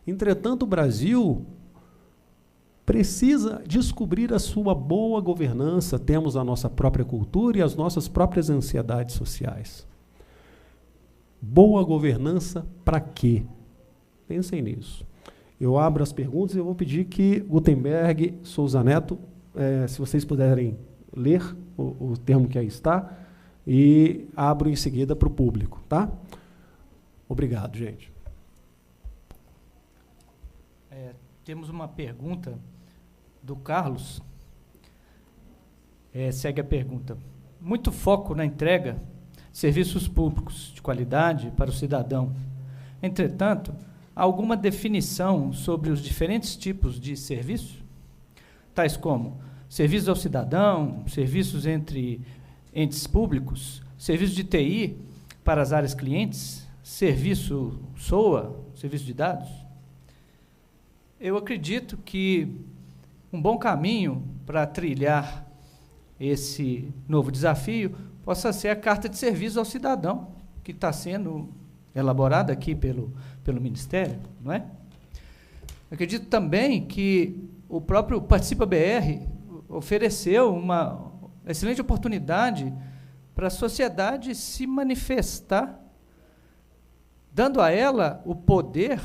Entretanto, o Brasil precisa descobrir a sua boa governança. Temos a nossa própria cultura e as nossas próprias ansiedades sociais. Boa governança para quê? Pensem nisso. Eu abro as perguntas e eu vou pedir que Gutenberg, Souza Neto, se vocês puderem ler o termo que aí está, e abro em seguida para o público, tá? Obrigado, gente. Temos uma pergunta do Carlos. Segue a pergunta. muito foco na entrega de serviços públicos de qualidade para o cidadão. Entretanto, há alguma definição sobre os diferentes tipos de serviço, tais como serviços ao cidadão, serviços entre entes públicos, serviço de TI para as áreas clientes, serviço SOA, serviço de dados? Eu acredito que um bom caminho para trilhar esse novo desafio possa ser a Carta de Serviço ao Cidadão, que está sendo elaborada aqui pelo Ministério, não é? Acredito também que o próprio Participa BR ofereceu uma excelente oportunidade para a sociedade se manifestar, dando a ela o poder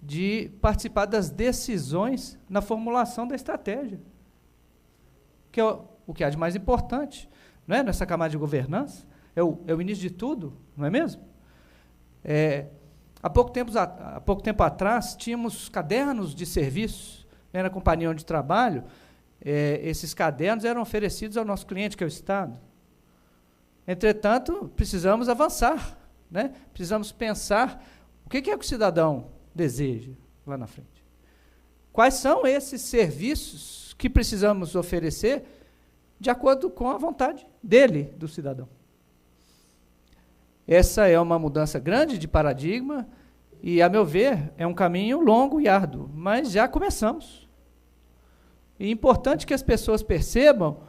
de participar das decisões na formulação da estratégia, que é o que há de mais importante, não é? Nessa camada de governança, é o início de tudo, não é mesmo? Há pouco tempo atrás, tínhamos cadernos de serviço, né, na companhia onde trabalho. Esses cadernos eram oferecidos ao nosso cliente, que é o Estado. Entretanto, precisamos avançar, né? Precisamos pensar o que é que o cidadão deseja lá na frente. Quais são esses serviços que precisamos oferecer de acordo com a vontade dele, do cidadão? Essa é uma mudança grande de paradigma e, a meu ver, é um caminho longo e árduo, mas já começamos. E é importante que as pessoas percebam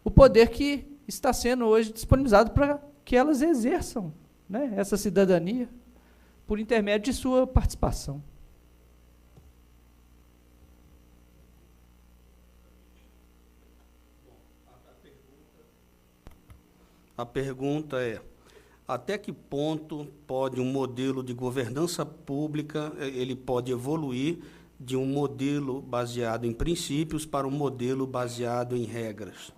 o poder que está sendo hoje disponibilizado para que elas exerçam, né, essa cidadania por intermédio de sua participação. A pergunta é: até que ponto pode um modelo de governança pública ele pode evoluir de um modelo baseado em princípios para um modelo baseado em regras?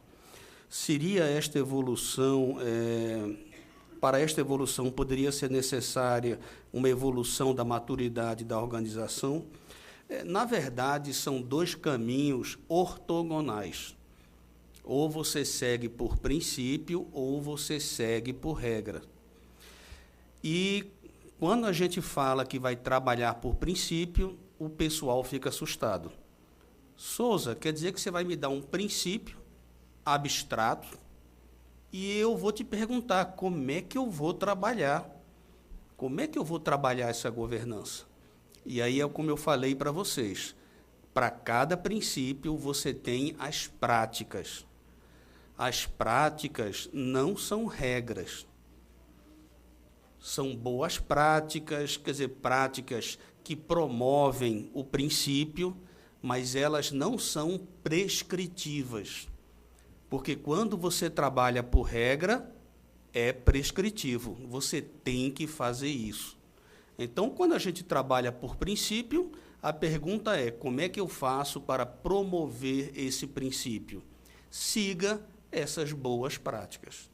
Seria esta evolução, para esta evolução poderia ser necessária uma evolução da maturidade da organização? Na verdade, são dois caminhos ortogonais. Ou você segue por princípio, ou você segue por regra. E quando a gente fala que vai trabalhar por princípio, o pessoal fica assustado. Souza, quer dizer que você vai me dar um princípio abstrato e eu vou te perguntar como é que eu vou trabalhar. Como é que eu vou trabalhar essa governança? E aí é como eu falei para vocês. Para cada princípio, você tem as práticas. As práticas não são regras. São boas práticas, quer dizer, práticas que promovem o princípio, mas elas não são prescritivas. Porque quando você trabalha por regra, é prescritivo. Você tem que fazer isso. Então, quando a gente trabalha por princípio, a pergunta é: como é que eu faço para promover esse princípio? Siga essas boas práticas.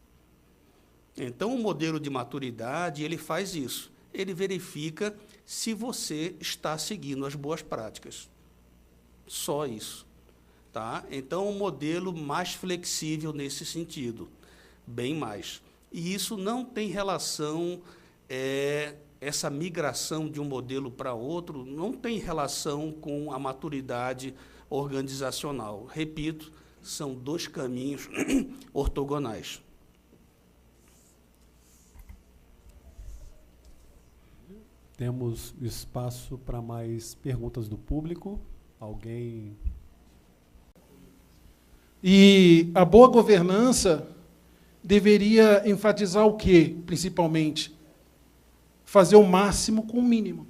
Então, o modelo de maturidade, ele faz isso. Ele verifica se você está seguindo as boas práticas. Só isso. Tá? Então, um modelo mais flexível nesse sentido. Bem mais. E isso não tem relação, essa migração de um modelo para outro, não tem relação com a maturidade organizacional. Repito, são dois caminhos ortogonais. Temos espaço para mais perguntas do público. Alguém? E a boa governança deveria enfatizar o quê, principalmente? Fazer o máximo com o mínimo.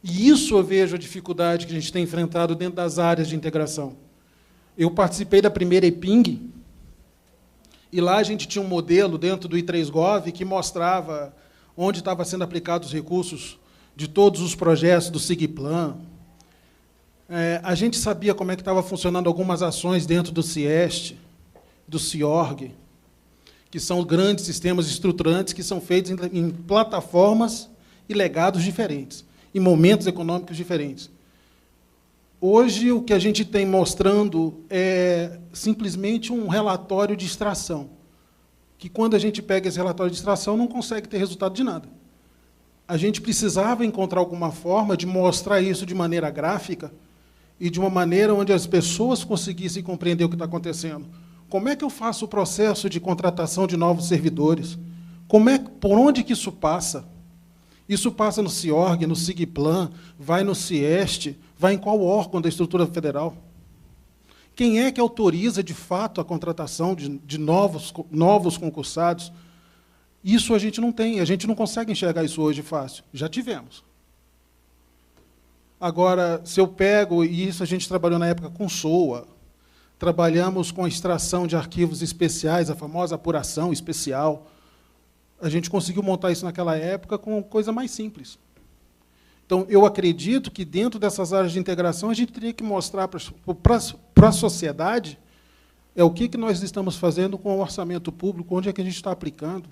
E isso eu vejo a dificuldade que a gente tem enfrentado dentro das áreas de integração. Eu participei da primeira EPING, e lá a gente tinha um modelo dentro do I3Gov que mostrava onde estavam sendo aplicados os recursos de todos os projetos do SIGPLAN. A gente sabia como é que estava funcionando algumas ações dentro do CIEST, do CIORG, que são grandes sistemas estruturantes que são feitos em plataformas e legados diferentes, em momentos econômicos diferentes. Hoje, o que a gente tem mostrando é simplesmente um relatório de extração, que, quando a gente pega esse relatório de extração, não consegue ter resultado de nada. A gente precisava encontrar alguma forma de mostrar isso de maneira gráfica e de uma maneira onde as pessoas conseguissem compreender o que está acontecendo. Como é que eu faço o processo de contratação de novos servidores? Por onde que isso passa? Isso passa no CIORG, no SIGPLAN, vai no CIEST, vai em qual órgão da estrutura federal? Quem é que autoriza, de fato, a contratação de novos concursados? Isso a gente não tem, a gente não consegue enxergar isso hoje fácil. Já tivemos. Agora, se eu pego, e isso a gente trabalhou na época com SOA, trabalhamos com a extração de arquivos especiais, a famosa apuração especial. A gente conseguiu montar isso naquela época com coisa mais simples. Então, eu acredito que, dentro dessas áreas de integração, a gente teria que mostrar para a sociedade o que nós estamos fazendo com o orçamento público, onde é que a gente está aplicando,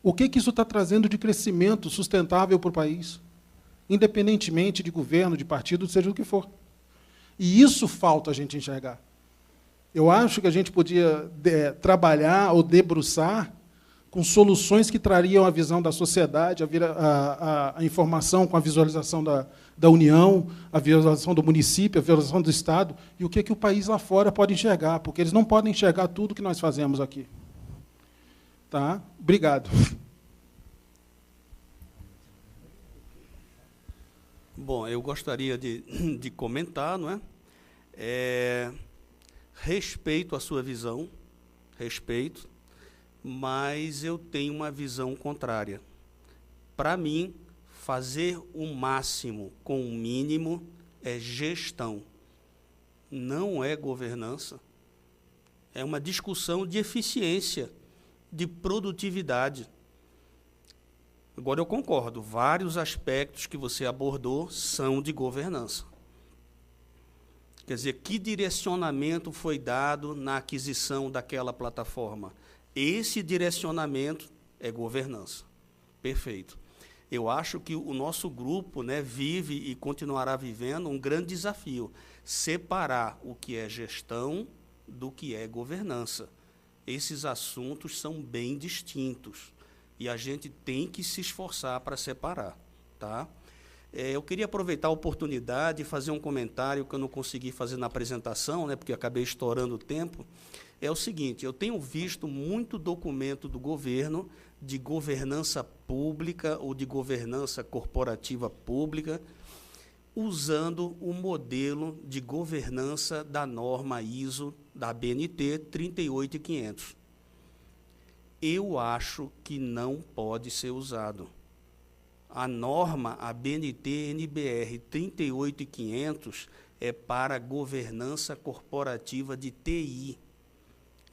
o que isso está trazendo de crescimento sustentável para o país, independentemente de governo, de partido, seja o que for. E isso falta a gente enxergar. Eu acho que a gente podia trabalhar ou debruçar com soluções que trariam a visão da sociedade, a informação com a visualização da União, a visualização do município, a visualização do Estado, e o que o país lá fora pode enxergar, porque eles não podem enxergar tudo que nós fazemos aqui. Tá? Obrigado. Bom, eu gostaria de comentar, não é? Respeito a sua visão, respeito, mas eu tenho uma visão contrária. Para mim, fazer o máximo com o mínimo é gestão, não é governança. É uma discussão de eficiência, de produtividade. Agora, eu concordo, vários aspectos que você abordou são de governança. Quer dizer, que direcionamento foi dado na aquisição daquela plataforma? Esse direcionamento é governança. Perfeito. Eu acho que o nosso grupo, né, vive e continuará vivendo um grande desafio, separar o que é gestão do que é governança. Esses assuntos são bem distintos e a gente tem que se esforçar para separar. Tá? Eu queria aproveitar a oportunidade e fazer um comentário que eu não consegui fazer na apresentação, né, porque acabei estourando o tempo. É o seguinte, eu tenho visto muito documento do governo de governança pública ou de governança corporativa pública, usando o modelo de governança da norma ISO da ABNT 38500. Eu acho que não pode ser usado. A norma ABNT-NBR 38500 é para governança corporativa de TI.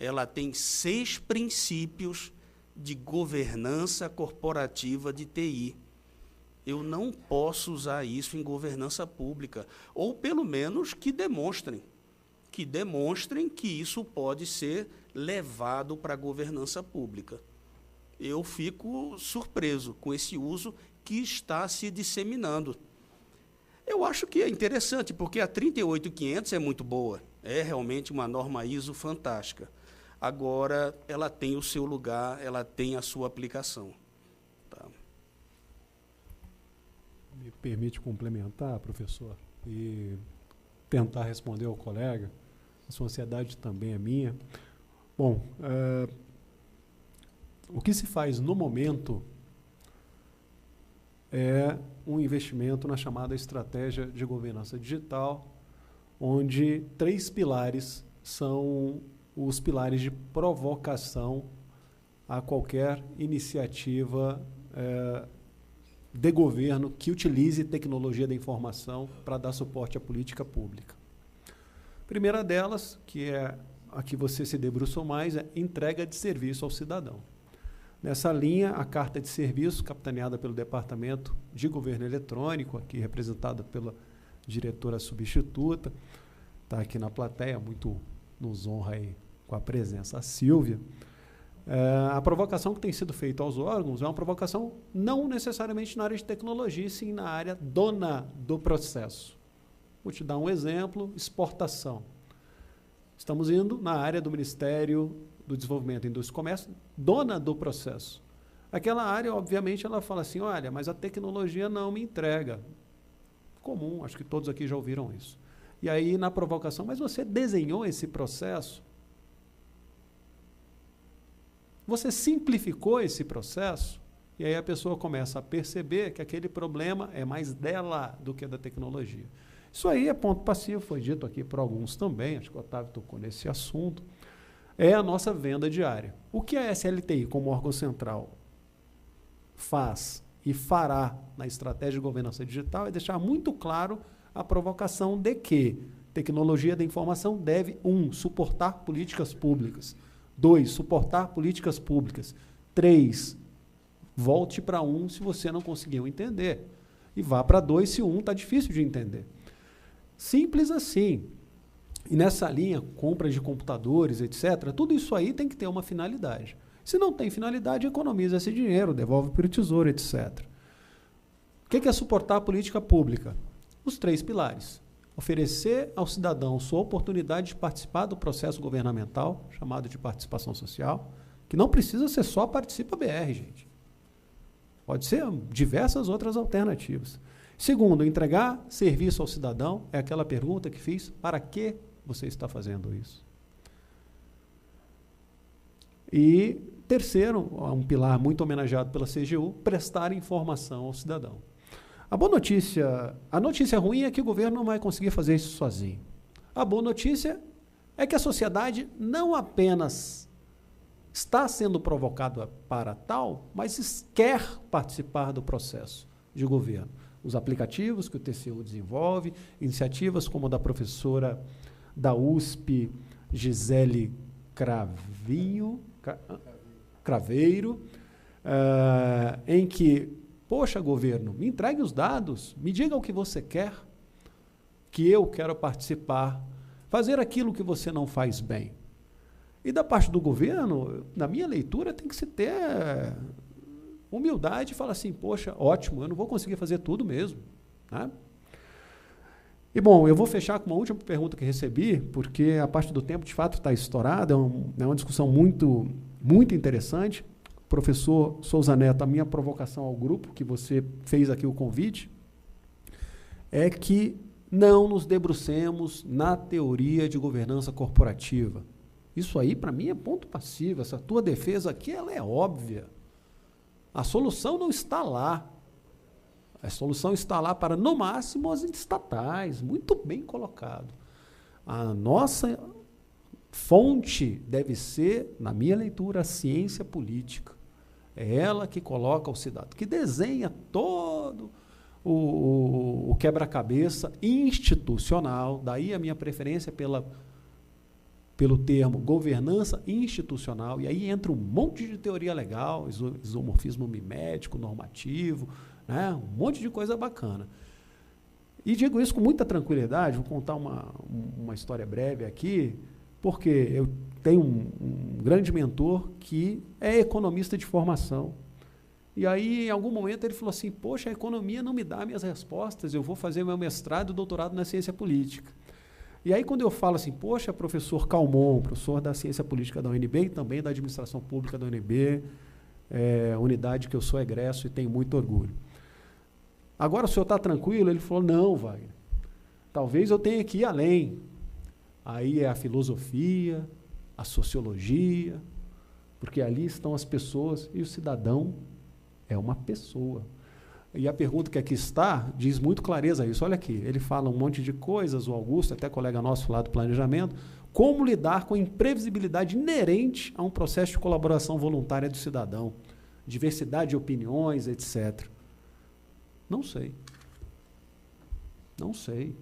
Ela tem 6 princípios de governança corporativa de TI. Eu não posso usar isso em governança pública, ou pelo menos que demonstrem que isso pode ser levado para a governança pública. Eu fico surpreso com esse uso que está se disseminando. Eu acho que é interessante, porque a 38500 é muito boa, é realmente uma norma ISO fantástica. Agora, ela tem o seu lugar, ela tem a sua aplicação. Tá. Me permite complementar, professor, e tentar responder ao colega. A sociedade também é minha. Bom, o que se faz no momento é um investimento na chamada estratégia de governança digital, onde 3 pilares são os pilares de provocação a qualquer iniciativa de governo que utilize tecnologia da informação para dar suporte à política pública. A primeira delas, que é a que você se debruçou mais, é entrega de serviço ao cidadão. Nessa linha, a carta de serviço, capitaneada pelo Departamento de Governo Eletrônico, aqui representada pela diretora substituta, está aqui na plateia, muito nos honra aí com a presença, a Silvia. A provocação que tem sido feita aos órgãos é uma provocação não necessariamente na área de tecnologia, sim na área dona do processo. Vou te dar um exemplo, exportação. Estamos indo na área do Ministério do Desenvolvimento, Indústria e Comércio, dona do processo. Aquela área, obviamente, ela fala assim, olha, mas a tecnologia não me entrega. Comum, acho que todos aqui já ouviram isso. E aí, na provocação, mas você desenhou esse processo? Você simplificou esse processo? E aí a pessoa começa a perceber que aquele problema é mais dela do que da tecnologia. Isso aí é ponto passivo, foi dito aqui por alguns também, acho que o Otávio tocou nesse assunto. É a nossa venda diária. O que a SLTI, como órgão central, faz e fará na estratégia de governança digital é deixar muito claro a provocação de que tecnologia da informação deve, 1, suportar políticas públicas, 2, suportar políticas públicas, 3, volte para 1 se você não conseguiu entender, e vá para 2 se 1 está difícil de entender. Simples assim. E nessa linha, compra de computadores, etc., tudo isso aí tem que ter uma finalidade. Se não tem finalidade, economiza esse dinheiro, devolve para o tesouro, etc. O que é suportar a política pública? Os 3 pilares. Oferecer ao cidadão sua oportunidade de participar do processo governamental, chamado de participação social, que não precisa ser só Participa BR, gente. Pode ser diversas outras alternativas. Segundo, entregar serviço ao cidadão, é aquela pergunta que fiz, para que você está fazendo isso? E terceiro, um pilar muito homenageado pela CGU, prestar informação ao cidadão. A notícia ruim é que o governo não vai conseguir fazer isso sozinho. A boa notícia é que a sociedade não apenas está sendo provocada para tal, mas quer participar do processo de governo. Os aplicativos que o TCU desenvolve, iniciativas como a da professora da USP, Gisele Craveiro, em que, poxa, governo, me entregue os dados, me diga o que você quer, que eu quero participar, fazer aquilo que você não faz bem. E da parte do governo, na minha leitura, tem que se ter humildade e falar assim, poxa, ótimo, eu não vou conseguir fazer tudo mesmo, né? E, bom, eu vou fechar com uma última pergunta que recebi, porque a parte do tempo, de fato, está estourada, é uma discussão muito, muito interessante. Professor Souza Neto, a minha provocação ao grupo, que você fez aqui o convite, é que não nos debrucemos na teoria de governança corporativa. Isso aí, para mim, é ponto passivo. Essa tua defesa aqui, ela é óbvia. A solução não está lá. A solução está lá para, no máximo, as estatais. Muito bem colocado. A nossa fonte deve ser, na minha leitura, a ciência política. É ela que coloca o cidadão, que desenha todo o quebra-cabeça institucional, daí a minha preferência pelo termo governança institucional, e aí entra um monte de teoria legal, isomorfismo mimético, normativo, né, um monte de coisa bacana. E digo isso com muita tranquilidade, vou contar uma história breve aqui, porque eu tenho um grande mentor que é economista de formação. E aí, em algum momento, ele falou assim, poxa, a economia não me dá minhas respostas, eu vou fazer meu mestrado e doutorado na ciência política. E aí, quando eu falo assim, poxa, professor Calmon, professor da ciência política da UNB e também da administração pública da UNB, unidade que eu sou egresso e tenho muito orgulho. Agora o senhor está tranquilo? Ele falou, não, Wagner, talvez eu tenha que ir além. Aí é a filosofia, a sociologia, porque ali estão as pessoas e o cidadão é uma pessoa. E a pergunta que aqui está diz muito clareza isso. Olha aqui, ele fala um monte de coisas, o Augusto, até colega nosso lá do planejamento, como lidar com a imprevisibilidade inerente a um processo de colaboração voluntária do cidadão, diversidade de opiniões, etc. Não sei. Não sei.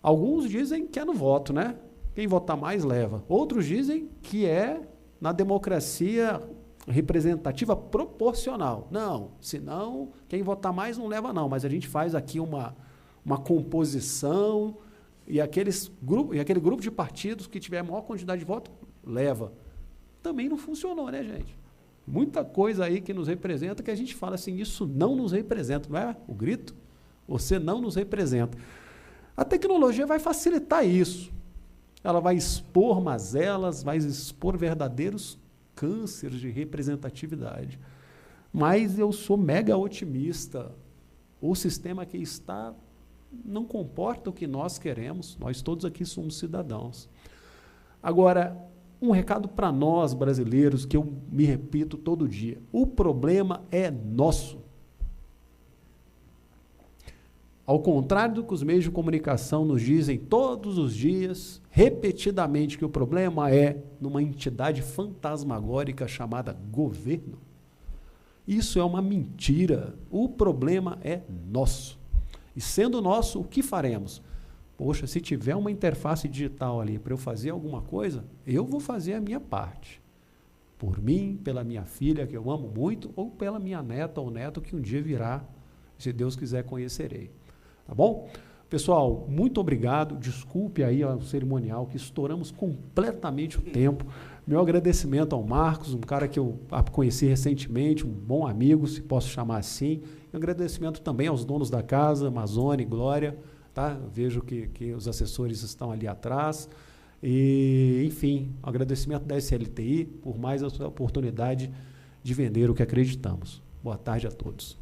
Alguns dizem que é no voto, né? Quem votar mais leva. Outros dizem que é na democracia representativa proporcional. Não, senão quem votar mais não leva não, mas a gente faz aqui uma composição e aquele grupo de partidos que tiver a maior quantidade de votos, leva. Também não funcionou, né, gente? Muita coisa aí que nos representa que a gente fala assim, isso não nos representa, não é o grito? Você não nos representa. A tecnologia vai facilitar isso. Ela vai expor mazelas, vai expor verdadeiros cânceres de representatividade. Mas eu sou mega otimista. O sistema que está não comporta o que nós queremos. Nós todos aqui somos cidadãos. Agora, um recado para nós brasileiros, que eu me repito todo dia. O problema é nosso. Ao contrário do que os meios de comunicação nos dizem todos os dias, repetidamente, que o problema é numa entidade fantasmagórica chamada governo. Isso é uma mentira. O problema é nosso. E sendo nosso, o que faremos? Poxa, se tiver uma interface digital ali para eu fazer alguma coisa, eu vou fazer a minha parte. Por mim, pela minha filha, que eu amo muito, ou pela minha neta ou neto, que um dia virá, se Deus quiser, conhecerei. Tá bom? Pessoal, muito obrigado. Desculpe aí o cerimonial, que estouramos completamente o tempo. Meu agradecimento ao Marcos, um cara que eu conheci recentemente, um bom amigo, se posso chamar assim. E um agradecimento também aos donos da casa, Amazônia e Glória. Tá? Eu vejo que os assessores estão ali atrás. E, enfim, um agradecimento da SLTI por mais essa oportunidade de vender o que acreditamos. Boa tarde a todos.